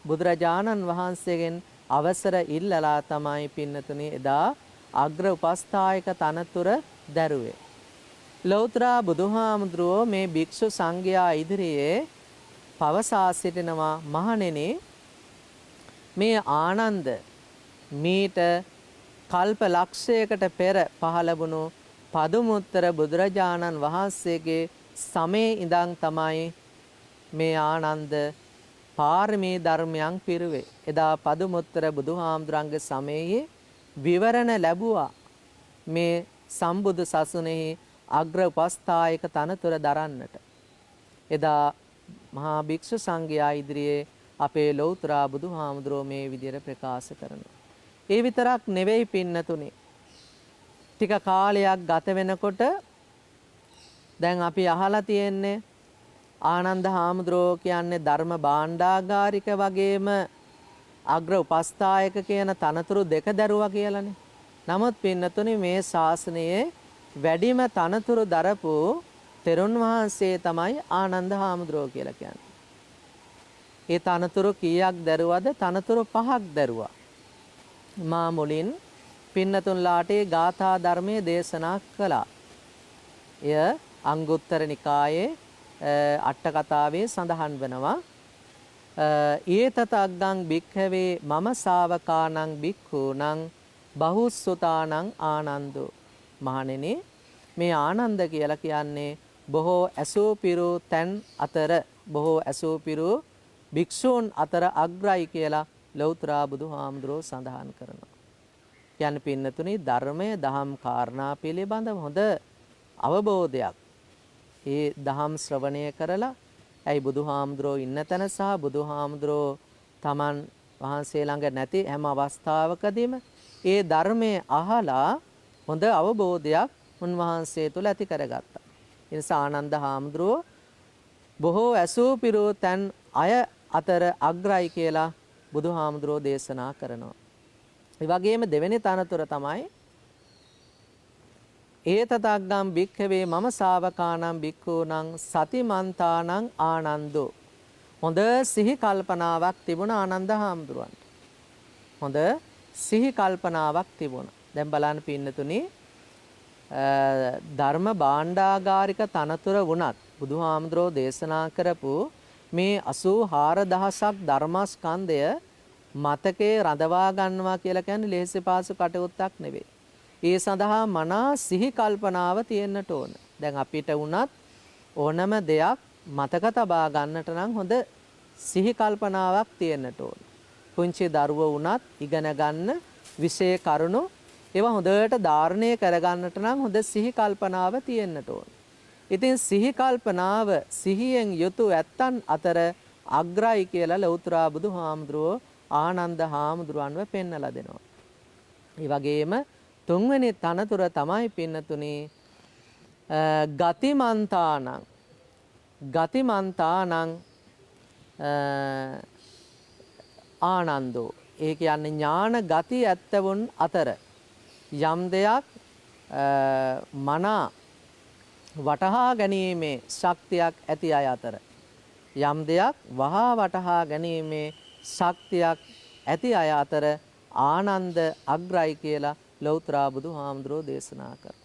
බුදුරජාණන් වහන්සේගෙන් අවසර ඉල්ලලා තමයි පින්නතුනි එදා අග්‍ර උපස්ථායක තනතුර දැරුවේ. ලෞතර බුදුහාමුදුරුවෝ මේ භික්ෂු සංඝයා ඉදිරියේ පවසා සිටිනවා මහණෙනි මේ ආනන්ද මීට කල්ප ලක්ෂයකට පෙර පහළ වුණු පදුමුත්තර බුදුරජාණන් වහන්සේගේ සමයේ ඉඳන් තමයි මේ ආනන්ද පාරමී ධර්මයන් පිරුවේ. එදා පදුමුත්තර බුදුහාමුදුරන්ගේ සමයේ විවරණ ලැබුවා මේ සම්බුදු සසුනේහි අග්‍ර උපස්ථායක තනතුර දරන්නට. එදා මහා භික්ෂු සංඝයා ඉදිරියේ අපේ ලෞතර බුදුහාමුදුරුවෝ මේ විදිහට ප්‍රකාශ කරනවා. ඒ විතරක් නෙවෙයි පින්නතුනි. ටික කාලයක් ගත වෙනකොට දැන් අපි අහලා තියෙන්නේ ආනන්ද හාමුදුරුවෝ කියන්නේ ධර්ම භාණ්ඩාගාරික වගේම අග්‍ර උපස්ථායක කියන තනතුරු දෙක දරුවා කියලානේ. නමුත් පින්නතුනි මේ ශාසනයේ වැඩිම තනතුරු දරපු තෙරුන් වහන්සේ තමයි ආනන්ද හාමුදුරුවෝ කියලා කියන්නේ. ඒ තනතුරු කීයක් දරුවද? තනතුරු 5ක් දරුවා. මා මුලින් පින්නතුන්ලාට ගාථා ධර්මයේ දේශනා කළා. එය අංගුත්තර නිකායේ අට කතාවේ සඳහන් වෙනවා. ඒතතග්ගං භික්ඛවේ මම ශාවකානං භික්ඛූනං බහුස්සුතානං ආනන්දෝ. මහණෙනි මේ ආනන්ද කියලා කියන්නේ බොහෝ ඇසූපිරු තැන් අතර බොහෝ ඇසූපිරු භික්ෂූන් අතර අග්‍රයි කියලා ලෞතර බුදුහාමුදුරුවෝ සඳහන් කරනවා. කියන්නේ පින්නතුනි ධර්මය දහම් කාරණා පිළිබඳව හොඳ අවබෝධයක්. ඒ දහම් ශ්‍රවණය කරලා ඇයි බුදුහාමුදුරුවෝ ඉන්න තැන සහ බුදුහාමුදුරුවෝ තමන් වහන්සේ ළඟ නැති හැම අවස්ථාවකදීම ඒ ධර්මයේ අහලා හොඳ අවබෝධයක් උන්වහන්සේ තුළ ඇති කරගත්තා. ඒ නිසා ආනන්ද හාමුදුරුවෝ බොහෝ ඇසූ පිරූ තැන් අය අතර අග්‍රයි කියලා බුදුහාමුදුරුවෝ දේශනා කරනවා. ඒ වගේම දෙවෙනි තනතුර තමයි ඒතතග්ගම් භික්ඛවේ මම ශාවකානම් භික්ඛූනං සතිමන්තානං ආනන්දෝ. හොඳ සිහි කල්පනාවක් තිබුණ ආනන්ද හාමුදුරුවන්ට. හොඳ සිහි කල්පනාවක් තිබුණා. දැන් බලන්න පින්නතුනි ධර්ම භාණ්ඩාගාරික තනතුර වුණත් බුදුහාමුදුරුවෝ දේශනා කරපු මේ 84000ක් ධර්මස්කන්ධය මතකේ රඳවා ගන්නවා කියලා කියන්නේ ලේසි පාසු කටයුත්තක් නෙවෙයි. ඒ සඳහා මනා සිහි කල්පනාව තියෙන්නට ඕන. දැන් අපිට වුණත් ඕනම දෙයක් මතක තබා ගන්නට නම් හොඳ සිහි කල්පනාවක් තියෙන්නට ඕන. පුංචි දරුවෝ වුණත් ඉගෙන ගන්න විෂය කරුණු ඒවා හොඳට ධාරණය කරගන්නට නම් හොඳ සිහි කල්පනාව තියෙන්නට ඕන. ඉතින් සිහි කල්පනාව සිහියෙන් යුතු ඇත්තන් අතර අග්‍රයි කියලා ලෞතර බුදුහාමුදුරුවෝ ආනන්ද හාමුදුරුවන්ව පෙන්වලා දෙනවා. ඒ වගේම තුන්වෙනි තනතුර තමයි පින්නතුනි ගතිමන්තානං ආනන්දෝ. ඒ කියන්නේ ඥාන ගති ඇත්තවුන් අතර යම් දෙයක් මනා වටහා ගැනීමේ ශක්තියක් ඇති අය අතර යම් දෙයක් වහා වටහා ගැනීමේ ශක්තියක් ඇති අය අතර ආනන්ද අග්‍රයි කියලා ලෞතර බුදුහාමුදුරුවෝ දේශනා කරා.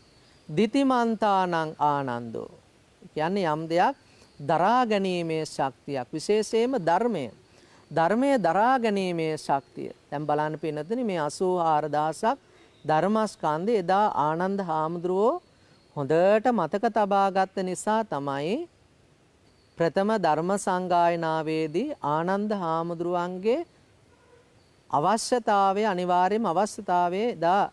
දිතිමන්තානං ආනන්දෝ. කියන්නේ යම් දෙයක් දරා ගැනීමේ ශක්තියක් විශේෂයෙන්ම ධර්මයේ දරා ගැනීමේ ශක්තිය. දැන් බලන්න පින්නතුනි මේ 84000ක් ධර්මස්කන්ධය එදා ආනන්ද හාමුදුරුවෝ හොඳට මතක තබා ගත්ත නිසා තමයි ප්‍රථම ධර්ම සංගායනාවේදී ආනන්ද හාමුදුරුවන්ගේ අවශ්‍යතාවය අනිවාර්යම අවශ්‍යතාවය එදා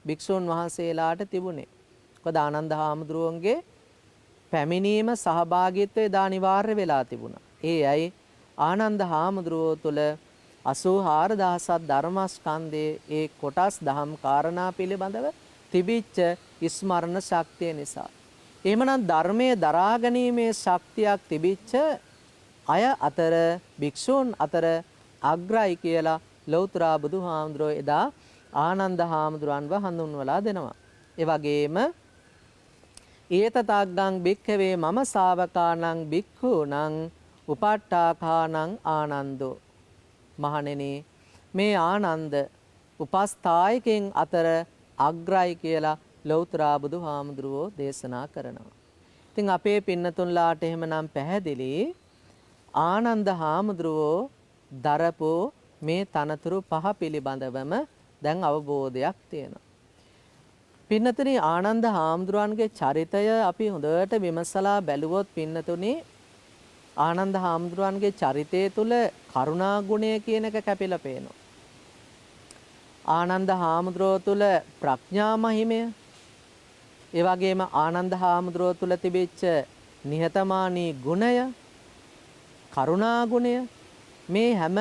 භික්ෂුන් වහන්සේලාට තිබුණේ. මොකද ආනන්ද හාමුදුරුවන්ගේ පැමිණීම සහභාගීත්වය එදා අනිවාර්ය වෙලා තිබුණා. ඒ ඇයි ආනන්ද හාමුදුරුවෝ තුළ 84000ක් ධර්මස්කන්ධයේ ඒ කොටස් දහම් කාරණා පිළිබඳව තිබිච්ච ස්මරණ ශක්තිය නිසා. එහෙමනම් ධර්මයේ දරා ගැනීමේ ශක්තියක් තිබිච්ච අය අතර භික්ෂූන් අතර අග්‍රයි කියලා ලෞතර බුදුහාමුදුරුවෝ එදා ආනන්ද හාමුදුරන්ව හඳුන්වලා දෙනවා. ඒ වගේම ඒතතග්ගං භික්ඛවේ මම ශාවකානං භික්ඛූනං උපට්ඨාකානං ආනන්දෝ. මහණෙනි මේ ආනන්ද උපස්ථායකයන් අතර අග්‍රයි කියලා ලෞතර බුදුහාමුදුරුවෝ දේශනා කරනවා. ඉතින් අපේ පින්නතුන්ලාට එහෙමනම් පැහැදිලි ආනන්ද හාමුදුරුවෝ දරපු මේ තනතුරු පහ පිළිබඳවම දැන් අවබෝධයක් තියෙනවා. පින්නතුනි ආනන්ද හාමුදුරුවන්ගේ චරිතය අපි හොඳට විමසලා බැලුවොත් පින්නතුනි ආනන්ද හාමුදුරුවන්ගේ චරිතය තුළ කරුණා ගුණය කියන එක කැපිලා පේනවා. ආනන්ද හාමුදුරුවෝ තුළ ප්‍රඥා මහිමය, ඒ වගේම ආනන්ද හාමුදුරුවෝ තුළ තිබිච්ච නිහතමානී ගුණය, කරුණා ගුණය, මේ හැම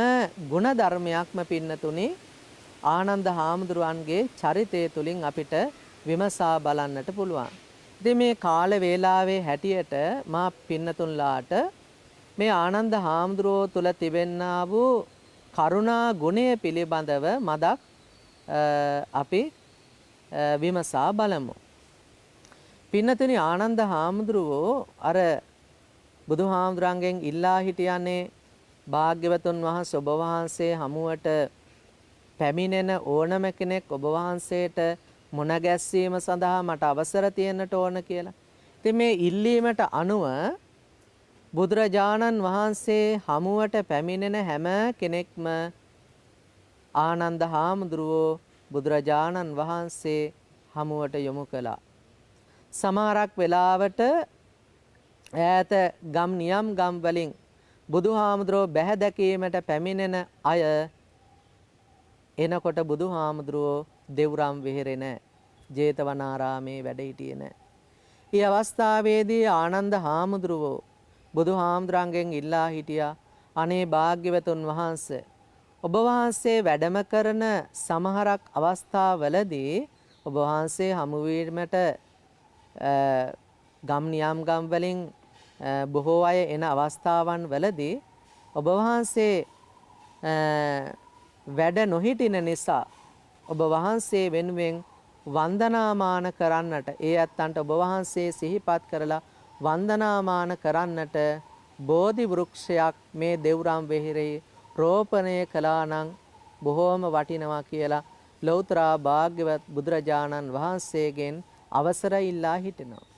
ගුණ ධර්මයක්ම පින්නතුනි ආනන්ද හාමුදුරුවන්ගේ චරිතය තුළින් අපිට විමසා බලන්නට පුළුවන්. ඉතින් මේ කාල වේලාවේ හැටියට මා පින්නතුන්ලාට මේ ආනන්ද හාමුදුරුවෝ තුළ තිබෙන්නා වූ කරුණා ගුණය පිළිබඳව මදක් අපි විමසා බලමු. පින්නතුනි ආනන්ද හාමුදුරුවෝ අර බුදුහාමුදුරන්ගෙන් ඉල්ලා හිටියන්නේ භාග්‍යවතුන් වහන්සේ ඔබ වහන්සේ හමුවට පැමිණෙන ඕනම කෙනෙක් ඔබ වහන්සේට මුණ ගැස්වීම සඳහා මට අවසර තියෙන්නට ඕන කියලා. ඉතින් මේ ඉල්ලීමට අනුව බුදුරජාණන් වහන්සේ හමුවට පැමිණෙන හැම කෙනෙක්ම ආනන්ද හාමුදුරුවෝ බුදුරජාණන් වහන්සේ හමුවට යොමු කළා. සමහරක් වෙලාවට ඈත ගම් නියම් ගම් වලින් බුදුහාමුදුරුවෝ බැහැ දැකීමට පැමිණෙන අය එනකොට බුදුහාමුදුරුවෝ දෙව්රම් වෙහෙරේ නැහැ. ජේතවනාරාමේ වැඩ හිටියේ නැහැ. ඊ අවස්ථාවේදී ආනන්ද හාමුදුරුවෝ බුදුහාමුදුරන්ගෙන් ඉල්ලා හිටියා, අනේ භාග්‍යවතුන් වහන්සේ, ඔබ වහන්සේ වැඩම කරන සමහරක් අවස්ථාවලදී ඔබ වහන්සේ හමු වීමට ගම් නියම් ගම් වලින් බොහෝ අය එන අවස්ථාවන් වලදී ඔබ වහන්සේ වැඩ නොහිටින නිසා ඔබ වහන්සේ වෙනුවෙන් වන්දනාමාන කරන්නට, ඒ ඇත්තන්ට ඔබ වහන්සේ සිහිපත් කරලා වන්දනාමාන කරන්නට බෝධි වෘක්ෂයක් මේ දෙව්රම් වෙහෙරේ රෝපණය කළා නම් බොහෝම වටිනවා කියලා ලෞතර භාග්‍යවත් බුදුරජාණන් වහන්සේගෙන් අවසර ඉල්ලා හිටිනවා.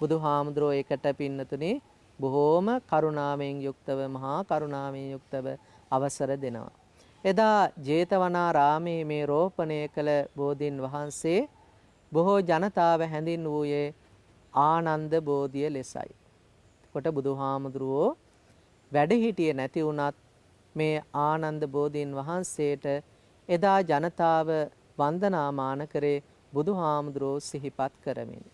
බුදුහාමුදුරෝ ඒකට පින්නතුනේ බොහෝම කරුණාවෙන් යුක්තව, මහා කරුණාවෙන් යුක්තව අවසර දෙනවා. එදා ජේතවනාරාමේ මේ රෝපණය කළ බෝධීන් වහන්සේ බොහෝ ජනතාව හැඳින්වූයේ ආනන්ද බෝධිය ලෙසයි. කොට බුදුහාමුදුරුවෝ වැඩ හිටියේ නැති වුණත් මේ ආනන්ද බෝධීන් වහන්සේට එදා ජනතාව වන්දනාමාන කරේ බුදුහාමුදුරුවෝ සිහිපත් කරමින්.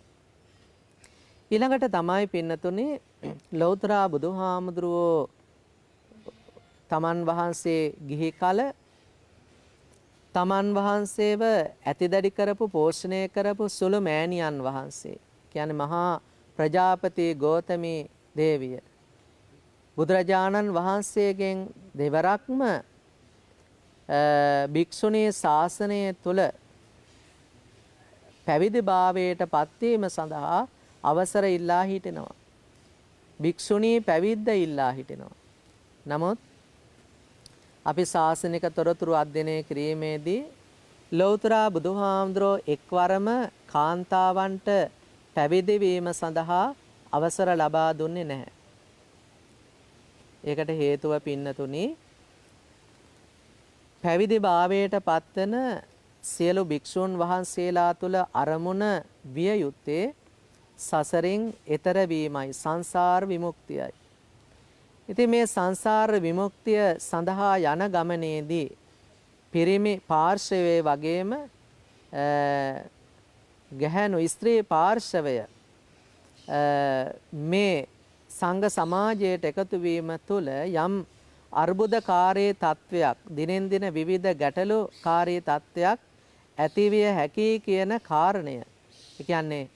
ඊළඟට තමයි පින්නතුනේ ලෞතර බුදුහාමුදුරුවෝ තමන් වහන්සේ ගිහි කල තමන් වහන්සේව ඇතිදඩි කරපු, පෝෂණය කරපු සුළු මෑණියන් වහන්සේ කියන්නේ මහා ප්‍රජාපති ගෝතමී දේවිය බුදුරජාණන් වහන්සේගෙන් දෙවරක්ම භික්ෂුණී ශාසනය තුල පැවිදි භාවයට පත්වීම සඳහා අවසර ඉල්ලා හිටිනවා. භික්ෂුණී පැවිද්ද ඉල්ලා හිටිනවා. නමුත් අපි ශාසනික තොරතුරු අධ්‍යයනය කිරීමේදී ලෞතර බුදුහාමුදුරෝ එක්වරම කාන්තාවන්ට පැවිදි වීම සඳහා අවසර ලබා දුන්නේ නැහැ. ඒකට හේතුව පින්නතුනි, පැවිදි භාවයට පත්වන සියලු භික්ෂුන් වහන්සේලා තුල අරමුණ විය යුත්තේ සසරින් එතර වීමයි, සංසාර විමුක්තියයි. ඉතින් මේ සංසාර විමුක්තිය සඳහා යන ගමනේදී පිරිමි පාර්ශවයේ වගේම ගැහැණු ස්ත්‍රී පාර්ශවය මේ සංඝ සමාජයට එකතු වීම තුළ යම් අර්බුදකාරී තත්වයක්, දිනෙන් දින විවිධ ගැටලුකාරී තත්වයක් ඇතිවිය හැකි කියන කාරණය. ඒ කියන්නේ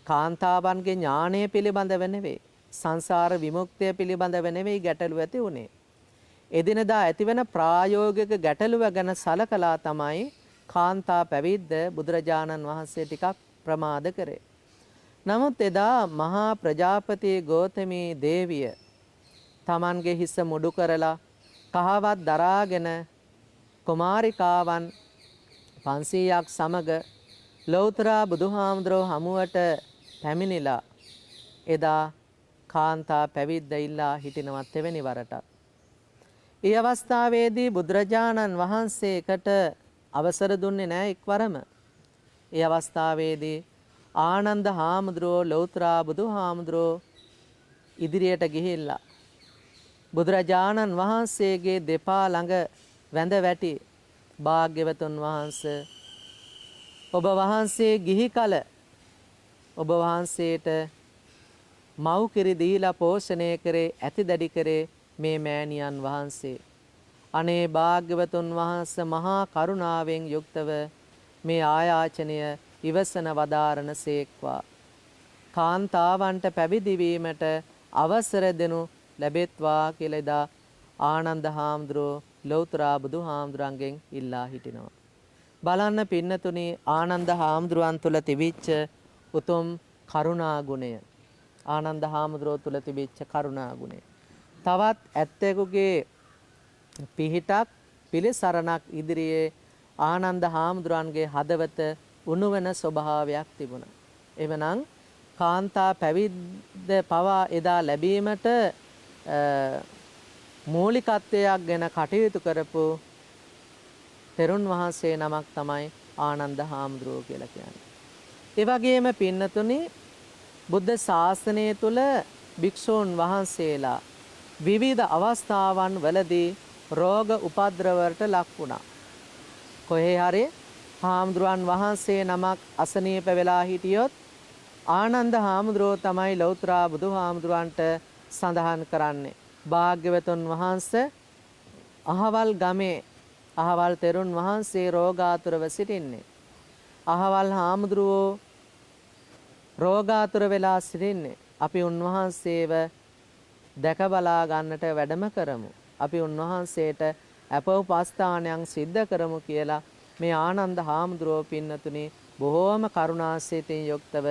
කාන්තාවන්ගේ ඥානය පිළිබඳව නෙවෙයි, සංසාර විමුක්තිය පිළිබඳව නෙවෙයි ගැටලුව ඇති වුණේ. එදිනදා ඇතිවන ප්‍රායෝගික ගැටලුව ගැන සලකලා තමයි කාන්තා පැවිද්ද බුදුරජාණන් වහන්සේ ටිකක් ප්‍රමාද කරේ. නමුත් එදා මහා ප්‍රජාපති ගෝතමී දේවිය තමන්ගේ හිස මුඩු කරලා කහවත් දරාගෙන කුමාරිකාවන් 500ක් සමග ලෞතර බුදුහාමුදුරුවෝ හමුවට පැමිණිලා එදා කාන්තා පැවිද්ද ඉල්ලා හිටිනවත් එවැනි වරටත්. ඒ අවස්ථාවේදී බුදුරජාණන් වහන්සේකට අවසර දුන්නේ නැහැ එක්වරම. ඒ අවස්ථාවේදී ආනන්ද හාමුදුරුවෝ ලෞතර බුදුහාමුදුරුවෝ ඉදිරියට ගිහිල්ලා බුදුරජාණන් වහන්සේගේ දෙපා ළඟ වැඳ වැටි, භාග්‍යවතුන් වහන්සේ, ඔබ වහන්සේ ගිහි කල ඔබ වහන්සේට මව් කිරි දීලා පෝෂණය කරේ, ඇතිදැඩි කරේ මේ මෑණියන් වහන්සේ. අනේ භාග්‍යවතුන් වහන්සේ මහා කරුණාවෙන් යුක්තව මේ ආයාචනය ඉවසන වදාරණ සේක්වා. කාන්තාවන්ට පැවිදි වීමට අවසර දෙනු ලැබෙත්වා කියලා එදා ආනන්ද හාමුදුරුවෝ ලෞතර බුදුහාමුදුරන්ගෙන් ඉල්ලා හිටිනවා. බලන්න පින්නතුනි, ආනන්ද හාමුදුරුවන් තුල තිබිච්ච උතුම් කරුණා ගුණය, ආනන්ද හාමුදුරුවෝ තුල තිබිච්ච කරුණා ගුණය. තවත් ඇත්තෙකුගේ පිහිටක්, පිළිසරණක් ඉදිරියේ ආනන්ද හාමුදුරන්ගේ හදවත උණුවන ස්වභාවයක් තිබුණා. එවනම් කාන්තා පැවිද්ද පවා එදා ලැබීමට මූලිකත්වයක් ගැන කටයුතු කරපු තෙරුන් වහන්සේ නමක් තමයි ආනන්ද හාමුදුරුවෝ කියලා කියන්නේ. ඒ වගේම පින්නතුනි බුද්ධ ශාසනය තුල භික්ෂූන් වහන්සේලා විවිධ අවස්ථාවන් වලදී රෝග උපද්‍රවවලට ලක් වුණා. කොහේ හරි හාමුදුරුවන් වහන්සේ නමක් අසනීප වෙලා හිටියොත් ආනන්ද හාමුදුරුවෝ තමයි ලෞතර බුදුහාමුදුරන්ට සඳහන් කරන්නේ. භාග්‍යවතුන් වහන්සේ අහවල් ගමේ අහවල් තෙරුන් වහන්සේ රෝගාතුරව සිටින්නේ. අහවල් හාමුදුරුවෝ රෝගාතුර වෙලා සිටින්නේ. අපි උන්වහන්සේව දැක බලා ගන්නට වැඩම කරමු. අපි උන්වහන්සේට අපෝපස්ථානයන් සිද්ධ කරමු කියලා මේ ආනන්ද හාමුදුරුවෝ පින්නතුනි බොහෝම කරුණාසිතින් යුක්තව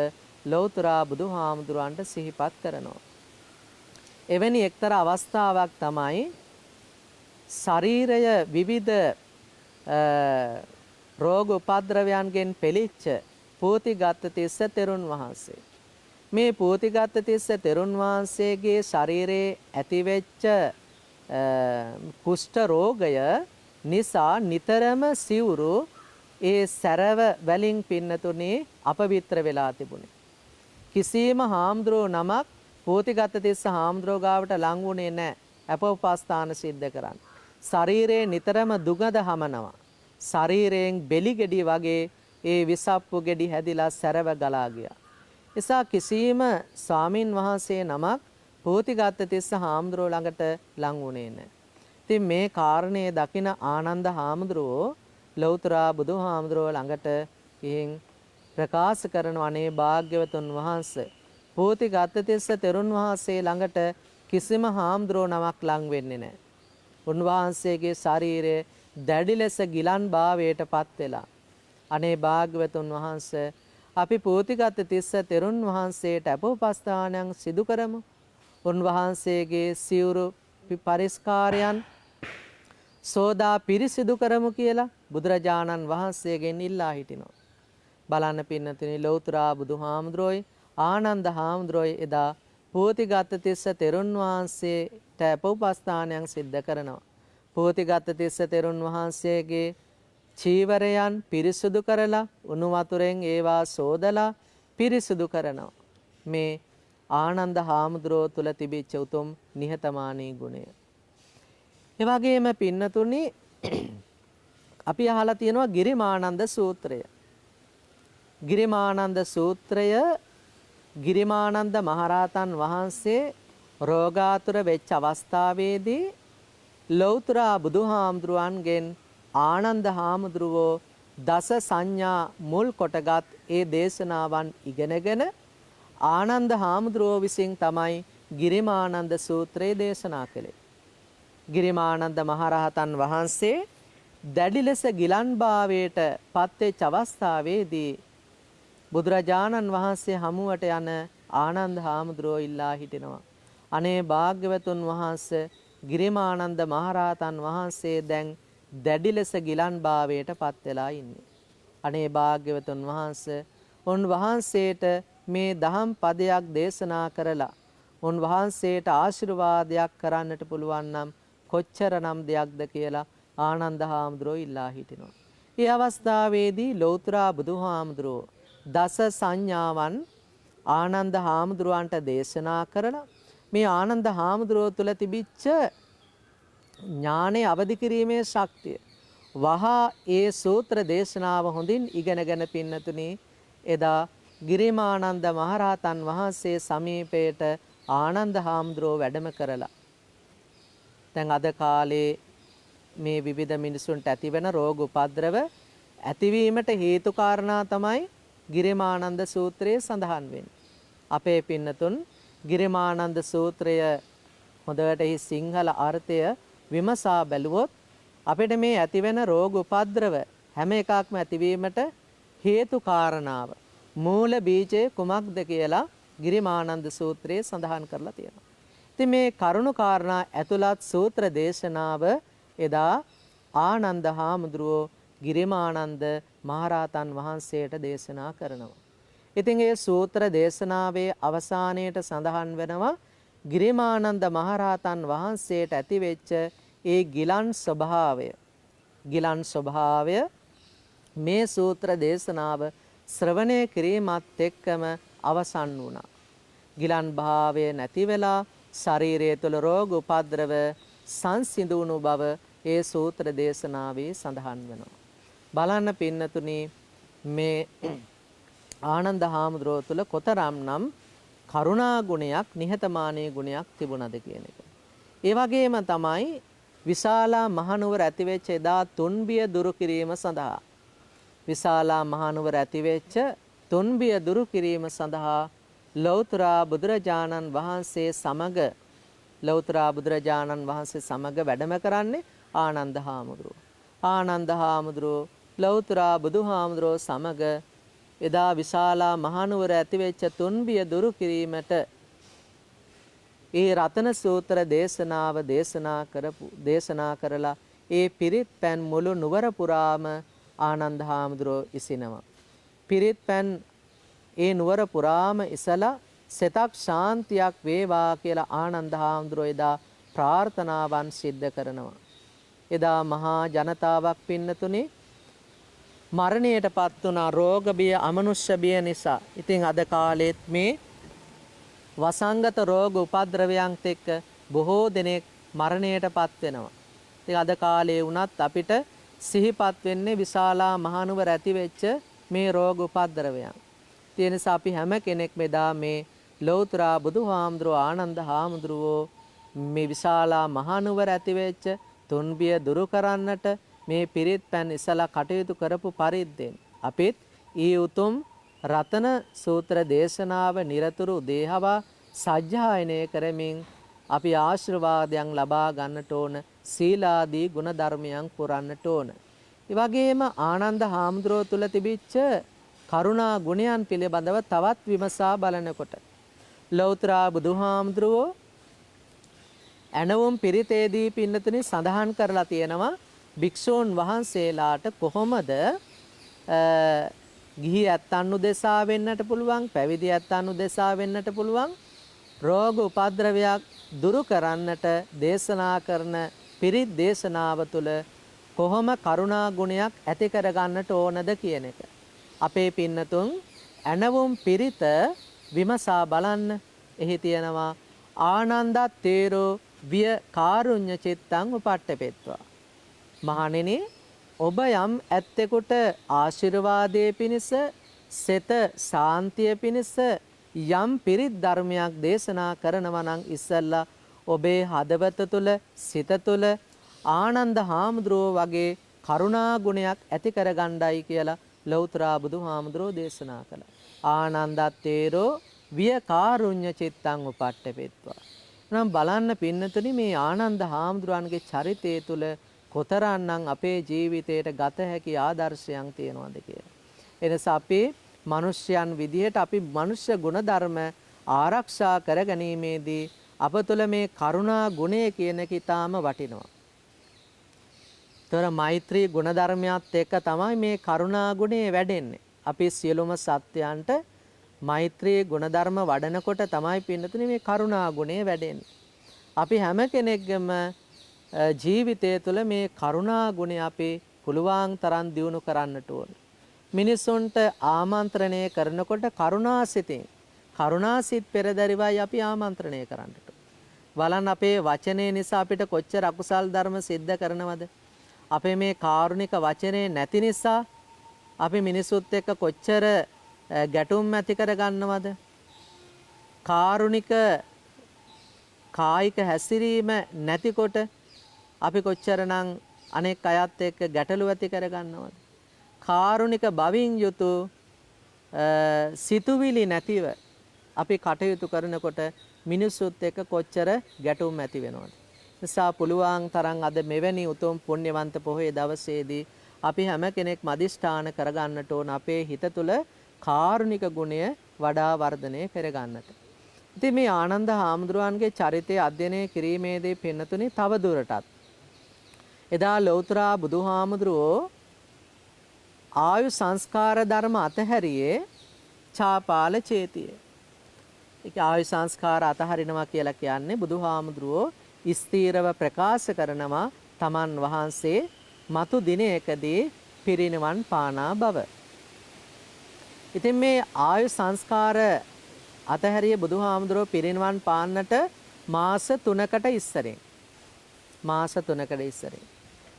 ලෞතර බුදුහාමුදුරන්ට සිහිපත් කරනවා. එවැනි එක්තරා අවස්ථාවක් තමයි ශරීරය විවිධ රෝග උපද්‍රවයන්ගෙන් පෙළෙච්ච පෝතිගත් තිස්ස තෙරුන් වහන්සේ. මේ පෝතිගත් තිස්ස තෙරුන් වහන්සේගේ ශරීරයේ ඇතිවෙච්ච කුෂ්ඨ රෝගය නිසා නිතරම සිවුරු ඒ සැරව වලින් පින්නතුනේ අපවිත්‍ර වෙලා තිබුණේ. කිසියම් හාමුදුරුවෝ නමක් පෝතිගත් තිස්ස හාමුදුරුවෝ ගාවට ලං වුණේ නැහැ අපෝපස්ථාන සිද්ධ කරන්න. ශරීරයේ නිතරම දුගඳ හමනවා. ශරීරයෙන් බෙලි ගෙඩි වගේ ඒ විසප්පු ගෙඩි හැදිලා සැරව ගලා ගියා. එසා කිසියම් ස්වාමින් වහන්සේ නමක් පෝතිගත් තිස්ස හාමුදුරුවෝ ළඟට ලං වුණේ නැහැ. ඉතින් මේ කාරණේ දකින ආනන්ද හාමුදුරුවෝ ලෞතර බුදුහාමුදුරුවෝ ළඟට ගිහින් ප්‍රකාශ කරන අනේ භාග්‍යවතුන් වහන්සේ පෝතිගත් තිස්ස තෙරුන් වහන්සේ ළඟට කිසිම හාමුදුරුවෝ නමක් ලං වෙන්නේ නැහැ. උන්වහන්සේගේ ශරීරය දැඩි ලෙස ගිලන් භාවයට පත් වෙලා අනේ භාග්‍යවතුන් වහන්සේ අපි පෝතිගත් තිස්ස තෙරුන් වහන්සේට අපෝපස්ථානයන් සිදු කරමු. උන්වහන්සේගේ සිවුරු පරිස්කාරයන් සෝදා පිරිසිදු කරමු කියලා බුදුරජාණන් වහන්සේගෙන් ඉල්ලා හිටිනවා. බලන්න පින්නතුනි ලෞතර බුදුහාමුදුරුවෝයි ආනන්ද හාමුදුරුවෝයි එදා පෝතිගත් තිස්ස තෙරුන් වහන්සේට අපෝපස්ථානයන් සිද්ධ කරනවා. පෝතිගත් තිස්ස තෙරුන් වහන්සේගේ චීවරයන් පිරිසුදු කරලා උණු වතුරෙන් ඒවා සෝදලා පිරිසුදු කරනවා. මේ ආනන්ද හාමුදුරුවෝ තුල තිබිච්ච උතුම් නිහතමානී ගුණය. ඒ වගේම පින්නතුනි අපි අහලා තියෙනවා ගිරිමානන්ද සූත්‍රය. ගිරිමානන්ද සූත්‍රය ගිරිමානන්ද මහරහතන් වහන්සේ රෝගාතුර වෙච්ච අවස්ථාවේදී ලෞතර බුදුහාමුදුරුවන්ගෙන් ආනන්ද හාමුදුරුවෝ දස සංඥා මුල් කොටගත් ඒ දේශනාවන් ඉගෙනගෙන ආනන්ද හාමුදුරුවෝ විසින් තමයි ගිරිමානන්ද සූත්‍රය දේශනා කළේ. ගිරිමානන්ද මහරහතන් වහන්සේ දැඩි ලෙස ගිලන් භාවයට පත්වෙච්ච අවස්ථාවේදී බුදුරජාණන් වහන්සේ හමුවට යන ආනන්ද හාමුදුරුවෝ ඉල්ලා හිටිනවා. අනේ භාග්‍යවතුන් වහන්සේ ගිරිමානන්ද මහරහතන් වහන්සේ දැන් දැඩි ලෙස ගිලන් භාවයට පත් වෙලා ඉන්නේ. අනේ භාග්‍යවතුන් වහන්සේ උන්වහන්සේට මේ දහම් පදයක් දේශනා කරලා උන්වහන්සේට ආශිර්වාදයක් කරන්නට පුළුවන් නම් කොච්චරනම් දෙයක්ද කියලා ආනන්ද හාමුදුරුවෝ ඉල්ලා හිටිනවා. ඒ අවස්ථාවේදී ලෞතර බුදුහාමුදුරුවෝ දස සංඥාවන් ආනන්ද හාමුදුරුවන්ට දේශනා කරලා මේ ආනන්ද හාමුදුරුවෝ තුල තිබිච්ච ඥානෙ අවදි කිරීමේ ශක්තිය වහා ඒ සූත්‍ර දේශනාව හොඳින් ඉගෙනගෙන පින්නතුනි එදා ගිරිමානන්ද මහරහතන් වහන්සේ සමීපයට ආනන්ද හාමුදුරුවෝ වැඩම කරලා දැන් අද කාලේ මේ විවිධ මිනිසුන්ට ඇතිවෙන රෝග උපද්‍රව ඇතිවීමට හේතු කාරණා තමයි ගිරිමානන්ද සූත්‍රයේ සඳහන් වෙන්නේ. අපේ පින්නතුන් ගිරිමානන්ද සූත්‍රය හොඳට සිංහල අර්ථය විමසා බැලුවොත් අපිට මේ ඇතිවෙන රෝග උපද්‍රව හැම එකක්ම ඇතිවීමට හේතු කාරණාව මූල බීජය කුමක්ද කියලා ගිරිමානන්ද සූත්‍රයේ සඳහන් කරලා තියෙනවා. ඉතින් මේ කරුණු කාරණා ඇතුළත් සූත්‍ර දේශනාව එදා ආනන්ද හාමුදුරුවෝ ගිරිමානන්ද මහරහතන් වහන්සේට දේශනා කරනවා. ඉතින් ඒ සූත්‍ර දේශනාවේ අවසානයේට සඳහන් වෙනවා ගිරිමානන්ද මහරහතන් වහන්සේට ඇතිවෙච්ච ඒ ගිලන් ස්වභාවය මේ සූත්‍ර දේශනාව ශ්‍රවණය කිරීමත් එක්කම අවසන් වුණා. ගිලන් භාවය නැති වෙලා ශරීරය තුළ රෝග උපද්‍රව සංසිඳුණු බව ඒ සූත්‍ර දේශනාවේ සඳහන් වෙනවා. බලන්න පින්නතුනි මේ ආනන්ද හාමුදුරුවෝ තුළ කොතරම්නම් කරුණා ගුණයක් නිහතමානී ගුණයක් තිබුණද කියන එක. ඒ වගේම තමයි විශාලා මහනුවර ඇතිවෙච්ච එදා තුන්බිය දුරු කිරීම සඳහා විශාලා මහනුවර ඇතිවෙච්ච තුන්බිය දුරු කිරීම සඳහා ලෞතර බුදුරජාණන් වහන්සේ සමග වැඩම කරන්නේ ආනන්ද හාමුදුරුවෝ. ආනන්ද හාමුදුරුවෝ ලෞතර බුදුහාමුදුරුවෝ සමග එදා විශාලා මහනුවර ඇතිවෙච්ච තුන්බිය දුරු කිරීමට ඒ රතන සූත්‍ර දේශනාව දේශනා කරලා ඒ පිරිත් පැන් මුළු නුවර පුරාම ආනන්ද හාමුදුරුවෝ ඉසිනවා. පිරිත් පැන් ඒ නුවර පුරාම ඉසලා සෙතක් ශාන්තියක් වේවා කියලා ආනන්ද හාමුදුරුවෝ එදා ප්‍රාර්ථනාවන් සිද්ධ කරනවා. එදා මහා ජනතාවක් පින්නතුනේ මරණයට පත් වුණා රෝග බිය අමනුෂ්‍ය බිය නිසා. ඉතින් අද කාලෙත් මේ වසංගත රෝග උපද්‍රවයන්ත් එක්ක බොහෝ දෙනෙක් මරණයට පත් වෙනවා. ඉතින් අද කාලේ වුණත් අපිට සිහිපත් වෙන්නේ විශාලා මහනුවර ඇති වෙච්ච මේ රෝග උපද්‍රවයන්. ඒ නිසා අපි හැම කෙනෙක් මෙදා මේ ලෞතර බුදුහාමුදුරුවෝ ආනන්ද හාමුදුරුවෝ මේ විශාලා මහනුවර ඇති වෙච්ච තුන්බිය දුරු කරන්නට මේ පිරිත් පැන් ඉසලා කටයුතු කරපු පරිද්දෙන් අපිත් ඊ උතුම් රතන සූත්‍ර දේශනාව නිරතුරු දේහවා සජ්ජායනය කරමින් අපි ආශිර්වාදයන් ලබා ගන්නට ඕන. සීලාදී ගුණ ධර්මයන් පුරන්නට ඕන. ඒ වගේම ආනන්ද හාමුදුරුවෝ තුල තිබිච්ච කරුණා ගුණයන් පිළිබඳව තවත් විමසා බලනකොට ලෞතර බුදුහාමුදුරුවෝ ඇනවුම් පිරිතේදී පින්නතුනි සඳහන් කරලා තියෙනවා භික්ෂූන් වහන්සේලාට කොහොමද ගිහි ඇත්තන් උදෙසා වෙන්නට පුළුවන්, පැවිදි ඇත්තන් උදෙසා වෙන්නට පුළුවන් රෝග උපද්‍රවයක් දුරු කරන්නට දේශනා කරන පිරිත් දේශනාව තුළ කොහොම කරුණා ගුණයක් ඇති කරගන්නට ඕනද කියන එක. අපේ පින්නතුන් ඇනවුම් පිරිත විමසා බලන්න. එහි තියෙනවා ආනන්දත් තේරෝ විය කාරුණ්‍ය චිත්තං උපට්ඨපෙත්වා. මහණෙනි ඔබ යම් ඇත්තෙකුට ආශිර්වාදයේ පිණිස සෙත සාන්තිය පිණිස යම් පිරිත් ධර්මයක් දේශනා කරනවා නම් ඉස්සල්ලා ඔබේ හදවත තුළ සිත තුළ ආනන්ද හාමුදුරුවෝ වගේ කරුණා ගුණයක් ඇති කරගණ්ඩයි කියලා ලෞතර බුදුහාමුදුරුවෝ දේශනා කළා. ආනන්දත්තේරෝ විය කාරුණ්‍ය චිත්තං උපට්ඨපෙත්වා. නම් බලන්න පින්නතුනි මේ ආනන්ද හාමුදුරුවන්ගේ චරිතය තුළ කොතරම්නම් අපේ ජීවිතයට ගත හැකි ආදර්ශයන් තියෙනවද කියලා. එනිසා අපි මිනිස්යන් විදිහට අපි මනුෂ්‍ය ගුණධර්ම ආරක්ෂා කර ගැනීමේදී අප තුළ මේ කරුණා ගුණය කියන එක ඊටාම වටිනවා. තොර මෛත්‍රී ගුණධර්මයත් එක්ක තමයි මේ කරුණා ගුණය වැඩෙන්නේ. අපි සියලුම සත්‍යයන්ට මෛත්‍රී ගුණධර්ම වඩනකොට තමයි පින්නතුනි මේ කරුණා ගුණය වැඩෙන්නේ. අපි හැම කෙනෙක්ගේම ජීවිතය තුළ මේ කරුණා ගුණය අපි පුළුවන් තරම් දියුණු කරන්නට ඕන. මිනිසුන්ට ආමන්ත්‍රණය කරනකොට කරුණාසිත පෙරදරිවයි අපි ආමන්ත්‍රණය කරන්නට. බලන්න අපේ වචනේ නිසා අපිට කොච්චර අකුසල් ධර්ම සිද්ධ කරනවද? අපේ මේ කාරුණික වචනේ නැති නිසා අපි මිනිසුත් එක්ක කොච්චර ගැටුම් ඇති කර ගන්නවද? කාරුණික කායික හැසිරීම නැතිකොට අපි කොච්චරනම් අනෙක් අයත් එක්ක ගැටලු ඇති කර ගන්නවද? කාරුණික බවින් යුතු සිතුවිලි නැතිව අපි කටයුතු කරනකොට මිනිස්සුත් එක්ක කොච්චර ගැටුම් ඇති වෙනවද? නිසා පුළුවන් තරම් අද මෙවැනි උතුම් පුණ්‍යවන්ත පොහොය දවසේදී අපි හැම කෙනෙක් මදිෂ්ඨාන කරගන්නට ඕන අපේ හිත තුළ කාරුණික ගුණය වඩා වර්ධනය කරගන්නට. ඉතින් මේ ආනන්ද හාමුදුරුවන්ගේ චරිතය අධ්‍යයනය කිරීමේදී පින්නතුනි තව දුරටත් එදා ලෞතර බුදුහාමුදුරුවෝ ආයු සංස්කාර ධර්ම අතහැරියේ චාපාල චේතිය. ඒක ආයු සංස්කාර අතහරිනවා කියලා කියන්නේ බුදුහාමුදුරුවෝ ස්ථීරව ප්‍රකාශ කරනවා තමන් වහන්සේ මතු දිනයකදී පිරිනිවන් පානා බව. ඉතින් මේ ආයු සංස්කාර අතහැරිය බුදුහාමුදුරුවෝ පිරිනිවන් පාන්නට මාස 3කට ඉස්සරින්. මාස 3කට ඉස්සරින්.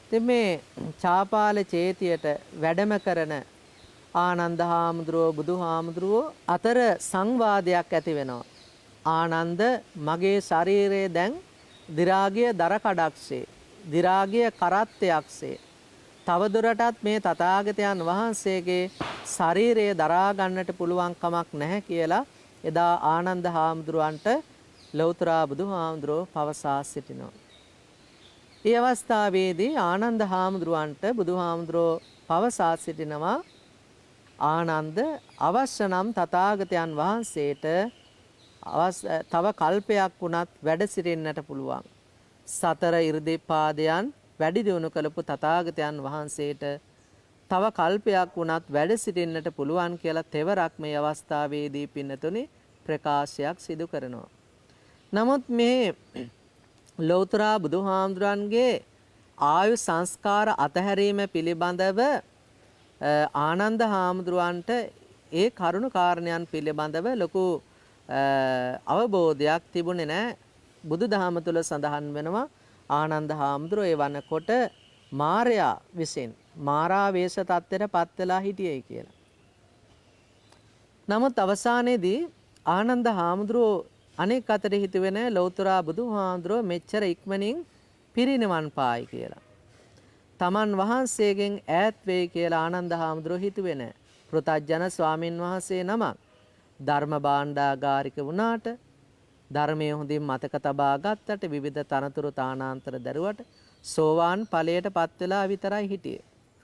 ඉතින් මේ චාපාල චේතියට වැඩම කරන ආනන්ද හාමුදුරුවෝ බුදුහාමුදුරුවෝ අතර සංවාදයක් ඇති වෙනවා. ආනන්ද මගේ ශරීරයේ දැන් දි รา ගිය දර කඩක්සේ, දි รา ගිය කරත්තයක්සේ. තවදුරටත් මේ තථාගතයන් වහන්සේගේ ශරීරය දරා ගන්නට පුළුවන් කමක් නැහැ කියලා එදා ආනන්ද හාමුදුරුවන්ට ලෞතර බුදුහාමුදුරුවෝ පවසා සිටිනවා. මේ අවස්ථාවේදී ආනන්ද හාමුදුරුවන්ට බුදුහාමුදුරුවෝ පවසා සිටිනවා ආනන්ද අවශ්‍ය නම් තථාගතයන් වහන්සේට තව කල්පයක් වුණත් වැඩ සිටින්නට පුළුවන්. සතර ඉර්ධිපාදයන් වැඩි දියුණු කළපු තථාගතයන් වහන්සේට තව කල්පයක් වුණත් වැඩ සිටින්නට පුළුවන් කියලා තෙවරක් මේ අවස්ථාවේදී පින්නතුනි ප්‍රකාශයක් සිදු කරනවා. නමුත් මේ ලෞතර බුදුහාමුදුරන්ගේ ආයු සංස්කාර අතහැරීම පිළිබඳව ආනන්ද හාමුදුරුවන්ට ඒ කරුණු කාරණයන් පිළිබඳව ලොකු අවබෝධයක් තිබුණේ නැහැ. බුදුදහම තුල සඳහන් වෙනවා ආනන්ද හාමුදුරුවෝ ඒ වනකොට මාරයා විසින් මාරාවේශ තත්ත්වයට පත් වෙලා හිටියයි කියලා. නමුත් අවසානයේදී ආනන්ද හාමුදුරුවෝ අනෙක් අතට හිතුවේ නැහැ ලෞතර බුදුහාමුදුරුවෝ මෙච්චර ඉක්මනින් පිරිනිවන් පායි කියලා. තමන් වහන්සේගෙන් ඈත් වෙයි කියලා ආනන්ද හාමුදුරුවෝ හිතුවේ නැහැ. පෘථග්ජන ස්වාමින් වහන්සේ නමක් ධර්ම භාණ්ඩාගාරික වුණාට ධර්මයේ හොඳින් මතක තබා ගත්තට විවිධ තනතුරු තානාන්තර දරුවට සෝවාන් ඵලයට පත් වෙලා විතරයි හිටියේ.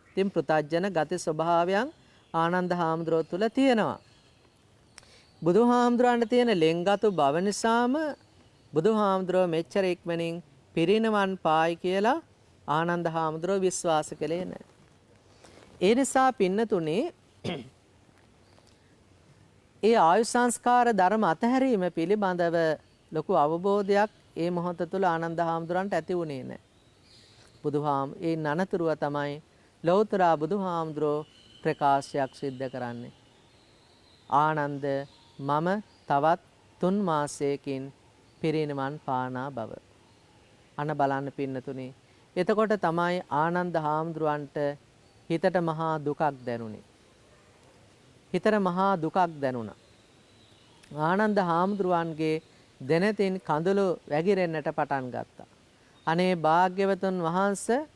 ඉතින් පෘථග්ජන ගති ස්වභාවයන් ආනන්ද හාමුදුරුවෝ තුල තියෙනවා. බුදුහාමුදුරන්ට තියෙන ලෙන්ගතු බව නිසාම බුදුහාමුදුරුවෝ මෙච්චර ඉක්මනින් පිරිනවන් පායි කියලා ආනන්ද හාමුදුරුවෝ විශ්වාස කළේ නැහැ. ඒ නිසා පින්නතුනේ ඒ ආයු සංස්කාර ධර්ම අතහැරීම පිළිබඳව ලොකු අවබෝධයක් ඒ මොහොත තුළ ආනන්ද හාමුදුරන්ට ඇති වුණේ නැහැ. ඒ නනතුරුව තමයි ලෞතර බුදුහාමුදුරුවෝ ප්‍රකාශයක් සිද්ධ කරන්නේ. ආනන්ද මම තවත් 3 මාසයකින් පිරිනිවන් පානා බව. අන බලන්න පින්නතුනේ. එතකොට තමයි ආනන්ද හාමුදුරුවන්ට හිතට මහා දුකක් දැනුනේ. හිතට මහා දුකක් දැනුණා. ආනන්ද හාමුදුරුවන්ගේ දෙනතින් කඳුළු වැగిරෙන්නට පටන් ගත්තා. අනේ භාග්‍යවතුන් වහන්සේ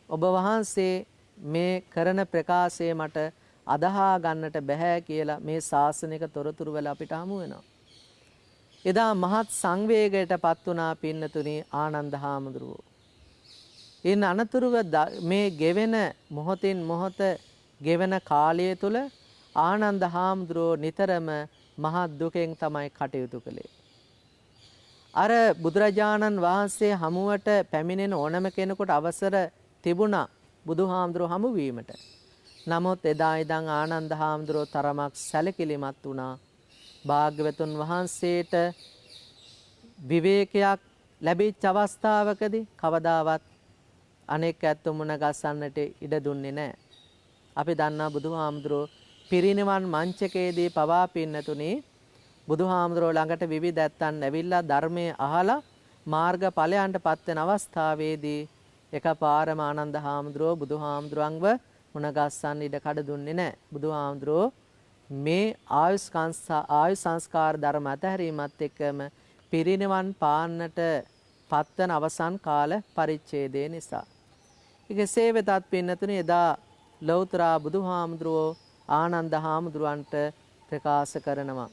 ඔබ වහන්සේ මේ කරන ප්‍රකාශය මට අදහා ගන්නට බෑ කියලා මේ ශාසනික තොරතුරු වල අපිට හමු වෙනවා. එදා මහත් සංවේගයට පත් වුණා පින්නතුනි ආනන්ද හාමුදුරුවෝ. ඉන් අනතුරුව මේ ගෙවෙන මොහොතින් මොහොත ගෙවෙන කාලය තුල ආනන්ද හාමුදුරුවෝ නිතරම මහත් දුකෙන් තමයි කටයුතු කළේ. අර බුදුරජාණන් වහන්සේ හමුවට පැමිණෙන ඕනම කෙනෙකුට අවසර තිබුණා බුදුහාමුදුරුවෝ හමු වීමට. නමුත් එදා ඉඳන් ආනන්ද හාමුදුරුවෝ තරමක් සැලකිලිමත් වුණා. භාග්‍යවතුන් වහන්සේට විවේකයක් ලැබිච්ච අවස්ථාවකදී කවදාවත් අනෙක් ඇත්ත මුණ ගස්සන්නට ඉඩ දුන්නේ නැහැ. අපි දන්නා බුදුහාමුදුරුවෝ පිරිනිවන් මංචකයේදී පවා පින්නතුනේ බුදුහාමුදුරුවෝ ළඟට විවිධ ඇත්තන් ඇවිල්ලා ධර්මයේ අහලා මාර්ග ඵලයන්ට පත් වෙන අවස්ථාවේදී එකපාරම ආනන්ද හාමුදුරුවෝ බුදුහාමුදුරන්ව මුණ ගස්සන්න ඉඩ කඩ දුන්නේ නැහැ. බුදුහාමුදුරුවෝ මේ ආයු සංස්කාර ධර්ම අතහැරීමත් එක්කම පිරිනිවන් පාන්නට පත්වන අවසන් කාල පරිච්ඡේදය නිසා. කෙසේ වෙතත් පින්නතුනේ එදා ලෞතර බුදුහාමුදුරුවෝ ආනන්ද හාමුදුරුවන්ට ප්‍රකාශ කරනවා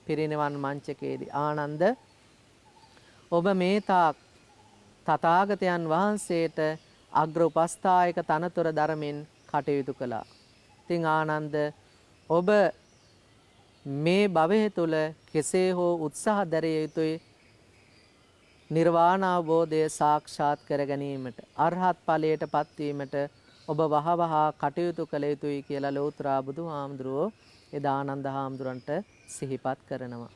පිරිනිවන් මංචකයේදී ආනන්ද ඔබ මේ තාක් තථාගතයන් වහන්සේට අග්‍ර උපස්ථායක තනතුර ධර්මෙන් කටයුතු කළා. ඉතින් ආනන්ද ඔබ මේ භවයේ තුල කෙසේ හෝ උත්සාහ දැරිය යුතුයි නිර්වාණ අවබෝධය සාක්ෂාත් කර ගැනීමට අරහත් ඵලයට පත්වීමට ඔබ වහවහ කටයුතු කළ යුතුයි කියලා ලෞතර බුදුහාමුදුරුවෝ එදා ආනන්ද හාමුදුරන්ට සිහිපත් කරනවා.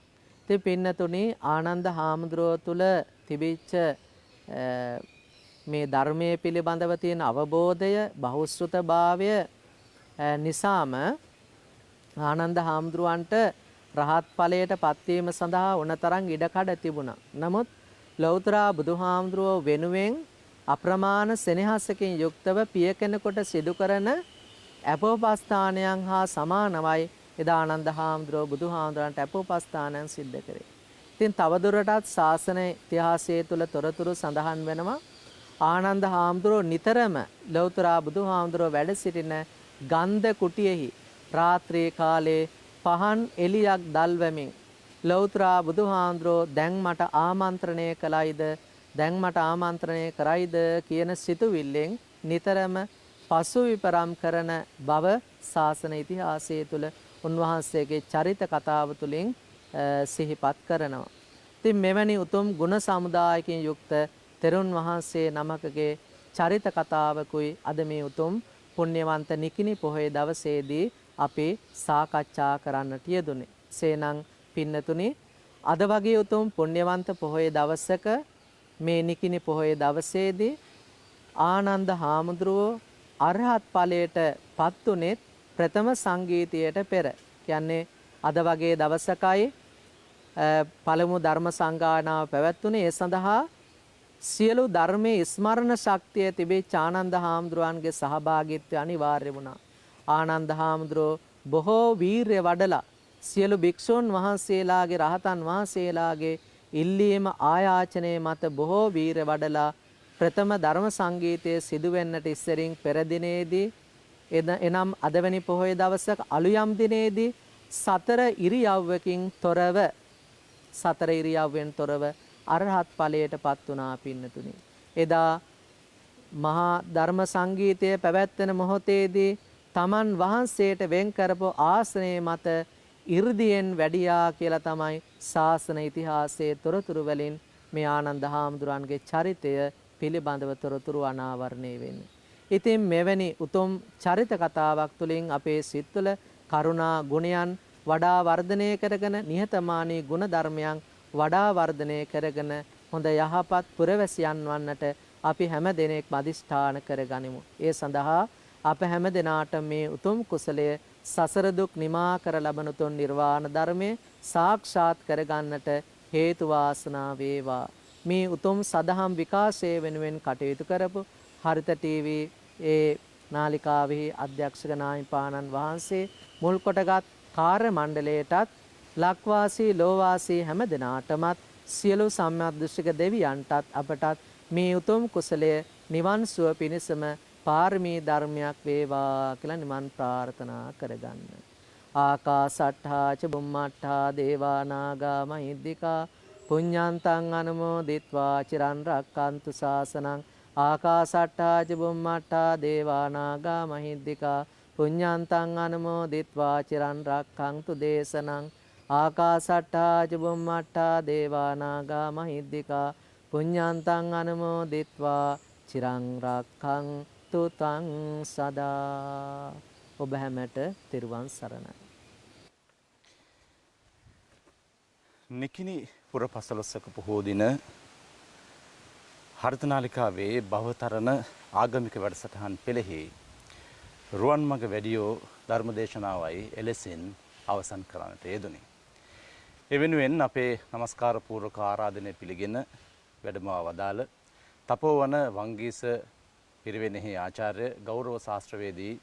ඉතින් පින්නතුනි ආනන්ද හාමුදුරුවෝ තුල තිබිච්ච මේ ධර්මයේ පිළිබඳව තියෙන අවබෝධය බහුශ්‍රృతභාවය නිසාම ආනන්ද හාමුදුරුවන්ට රහත් ඵලයට පත්වීම සඳහා උනතරම් ඉඩකඩ තිබුණා. නමුත් ලෞතර බුදුහාමුදුරුවෝ වෙනුවෙන් අප්‍රමාණ සෙනෙහසකින් යුක්තව පිය කෙනෙකුට සිදු කරන අපෝපස්ථානයන් හා සමානවයි එදා ආනන්ද හාමුදුරුවෝ බුදුහාමුදුරන්ට අපෝපස්ථානයන් සිද්ධ කරේ. ඉතින් තවදුරටත් ශාසන ඉතිහාසයේ තුල තොරතුරු සඳහන් වෙනවා. ආනන්ද හාමුදුරුවෝ නිතරම ලෞතර බුදුහාමුදුරුවෝ වැඩ සිටින ගන්ධ කුටියෙහි රාත්‍රී කාලේ පහන් එලියක් දල්වමින් ලෞතර බුදුහාමුදුරුවෝ දැන් මට ආමන්ත්‍රණය කළයිද දැන් මට ආමන්ත්‍රණය කරයිද කියන සිතුවිල්ලෙන් නිතරම පසු විපරම් කරන බව ශාසන ඉතිහාසයේ තුල උන්වහන්සේගේ චරිත කතාව තුලින් සිහිපත් කරනවා. ඉතින් මෙවැනි උතුම් ගුණ සමුදායකින් යුක්ත තෙරුන් වහන්සේ නමකගේ චරිත කතාවකුයි අද මේ උතුම් පුණ්‍යවන්ත නිකිණි පොහොය දවසේදී අපි සාකච්ඡා කරන්නට යෙදුනේ. සේනම් පින්නතුනි අද වගේ උතුම් පුණ්‍යවන්ත පොහොය දවසක මේ නිකිණි පොහොය දවසේදී ආනන්ද හාමුදුරුවෝ අරහත් ඵලයට පත් උනේ ප්‍රථම සංගීතයට පෙර. කියන්නේ අද වගේ දවසකයි පළමු ධර්ම සංගායනාව පැවැත්වුණේ. ඒ සඳහා සියලු ධර්මයේ ස්මරණ ශක්තිය තිබෙච්ච ආනන්ද හාමුදුරුවන්ගේ සහභාගීත්වය අනිවාර්ය වුණා. ආනන්ද හාමුදුරුවෝ බොහෝ වීරිය වඩලා සියලු භික්ෂුන් වහන්සේලාගේ රහතන් වහන්සේලාගේ ඉල්ලීම ආයාචනයේ මත බොහෝ වීරිය වඩලා ප්‍රථම ධර්ම සංගීතයේ සිදුවෙන්නට ඉස්සරින් පෙර දිනේදී එනම් අදවැනි පොහොය දවසක අලුයම් දිනේදී සතර ඉරියව්වකින් තොරව අරහත් ඵලයට පත් වුණා පින්නතුනි. එදා මහා ධර්ම සංගීතය පැවැත්වෙන මොහොතේදී තමන් වහන්සේට වෙන් කරපු ආසනයේ මත 이르දියෙන් වැඩියා කියලා තමයි ශාසන ඉතිහාසයේ තොරතුරු වලින් මේ ආනන්ද හාමුදුරන්ගේ චරිතය පිළිබඳව තොරතුරු අනාවරණය වෙන්නේ. ඉතින් මෙවැනි උතුම් චරිත කතාවක් තුළින් අපේ සිත් තුළ කරුණා ගුණයන් වඩා වර්ධනය කරගෙන නිහතමානී ගුණ ධර්මයන් වඩා වර්ධනය කරගෙන හොඳ යහපත් පුරවැසියන් වන්නට අපි හැම දිනෙකම අදිෂ්ඨාන කරගනිමු. ඒ සඳහා අප හැම දිනාට මේ උතුම් කුසලය සසර දුක් නිමා කර ලබන උතුම් නිර්වාණ ධර්මයේ සාක්ෂාත් කරගන්නට හේතු වාසනා වේවා. මේ උතුම් සදහම් විකාශය වෙනුවෙන් කටයුතු කරපු හරිත ටීවී ඒ නාලිකාවෙහි අධ්‍යක්ෂක නාහිමිපාණන් වහන්සේ මුල් කොටගත් කාර්ය මණ්ඩලයටත් ලක්වාසී ලෝවාසී හැම දිනාටමත් සියලු සම්මාදෘෂ්ටික දෙවියන්ටත් අපටත් මේ උතුම් කුසලය නිවන් සුව පිණිසම පාරමී ධර්මයක් වේවා කියලා නිමන් ප්‍රාර්ථනා කරගන්න. ආකාසට්ඨා ච බුම්මට්ඨා දේවා නාග මහිද්దికා පුඤ්ඤන්තං අනුමෝදිත්වා චිරන් රක්칸තු ශාසනං. ආකාසට්ඨා ච බුම්මට්ඨා දේවා නාග මහිද්దికා පුඤ්ඤන්තං අනුමෝදිත්වා චිරන් රක්칸තු දේශනං. ආකාසට්ඨා ච බුම්මට්ඨා දේවා නාග මහිද්దికා පුඤ්ඤන්තං අනුමෝදිත්වා චිරං රක්ඛන්තු තං සදා. ඔබ හැමට තෙරුවන් සරණයි. නිකිණි පුර පසළොස්වක පොහෝ දින හර්තනාලිකාවේ භවතරණ ආගමික වැඩසටහන් පෙළෙහි රුවන් මඟ වැඩියෝ ධර්මදේශනාවයි එලෙසින් අවසන් කරන්නට යෙදුණි. එවෙනුවෙන් අපේ নমස්කාර පූර්වක ආරාධනය පිළිගෙන වැඩමවා වදාළ තපෝවන වංගීස පිරිවෙනෙහි ආචාර්ය ගෞරව ශාස්ත්‍රවේදී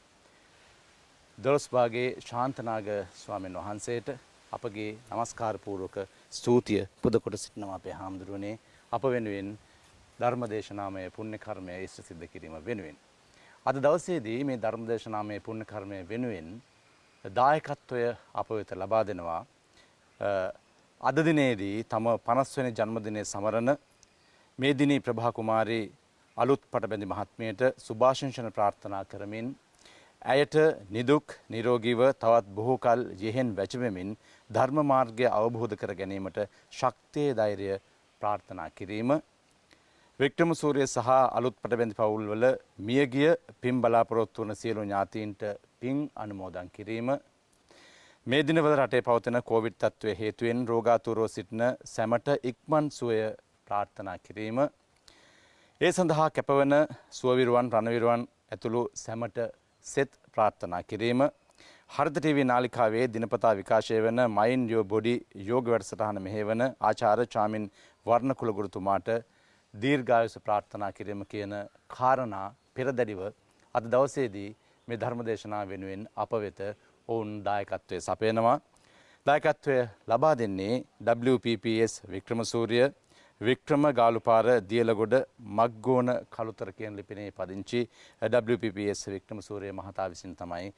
දොළොස්බාගේ ශාන්තනාග ස්වාමීන් වහන්සේට අපගේ নমස්කාර පූර්වක ස්තුතිය පුද කොට සිටිනවා අපේ හාමුදුරුවනේ අප වෙනුවෙන් ධර්මදේශනාමය පුණ්‍ය කර්මය ඉෂ්ට සිද්ධ කිරීම වෙනුවෙන්. අද දවසේදී මේ ධර්මදේශනාමය පුණ්‍ය කර්මය වෙනුවෙන් දායකත්වය අප වෙත ලබා දෙනවා. අද දිනේදී තම 50 වෙනි ජන්මදිනය සමරන මේදිනී ප්‍රභා කුමාරී අලුත් පටබැඳි මහත්මියට සුභාශංසන ප්‍රාර්ථනා කරමින් ඇයට නිදුක් නිරෝගීව තවත් බොහෝ කල් යෙහෙන් වැජඹෙමින් ධර්ම මාර්ගය අවබෝධ කර ගැනීමට ශක්තිය ධෛර්යය ප්‍රාර්ථනා කිරීම. වික්‍රම සූරිය සහ අලුත් පටබැඳි පවුල්වල මියගිය පින් බලාපොරොත්තු වන සියලු ඥාතීන්ට පින් අනුමෝදන් කිරීම. මේ දිනවල රටේ පවතින කොවිඩ් තත්ත්වය හේතුවෙන් රෝගාතුරව සිටින සැමට ඉක්මන් සුවය ප්‍රාර්ථනා කිරීම. ඒ සඳහා කැපවන සුවවිරුවන් රණවිරුවන් ඇතුළු සැමට සෙත් ප්‍රාර්ථනා කිරීම. හර්ද ටීවී නාලිකාවේ දිනපතා විකාශය වන මයින්ඩ් යෝර් බොඩි යෝග වැඩසටහන මෙහෙවන ආචාර්ය චාමින් වර්ණකුල ගුරුතුමාට දීර්ඝායුෂ ප්‍රාර්ථනා කිරීම කියන කාරණා පෙරදැරිව අද දවසේදී මේ ධර්මදේශනාව වෙනුවෙන් අප වෙත ඔවුන් දායකත්වයේ සපයනවා. දායකත්වය ලබා දෙන්නේ WPPS වික්‍රමසූරිය, වික්‍රම ගාලුපාර දියලගොඩ මග්ගෝන කළුතර කියන ලිපිනේ පදිංචි WPPS වික්‍රමසූරිය මහතා විසින් තමයි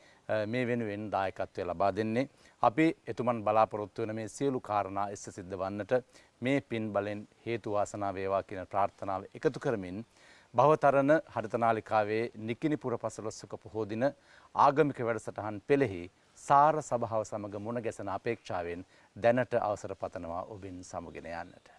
මේ වෙනුවෙන් දායකත්වය ලබා දෙන්නේ. අපි එතුමන් බලාපොරොත්තු වෙන මේ සියලු කාරණා ඉස්ස සිද්ධ වන්නට මේ පින් බලෙන් හේතු වාසනා වේවා කියන ප්‍රාර්ථනාව එකතු කරමින් භවතරණ හරිතනාලිකාවේ නිකිනිපුර පසළොස්වක පොහෝ දින ආගමික වැඩසටහන් පෙළෙහි සාර සභාව සමග මුණ ගැසෙන අපේක්ෂාවෙන් දැනට අවසර පතනවා ඔබින් සමුගෙන යන්නට.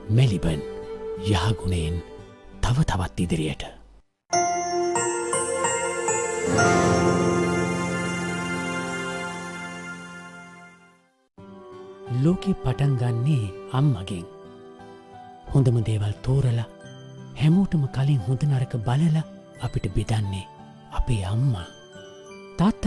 මෙලිබන් යහගුණයෙන් තව තවත් ඉදිරියට. ලෝකෙ පටන් ගන්නේ අම්මගෙන්. හොඳම දේවල් තෝරලා හැමෝටම කලින් හොඳ නරක බලලා අපිට බෙදන්නේ අපේ අම්මා. තාත්තා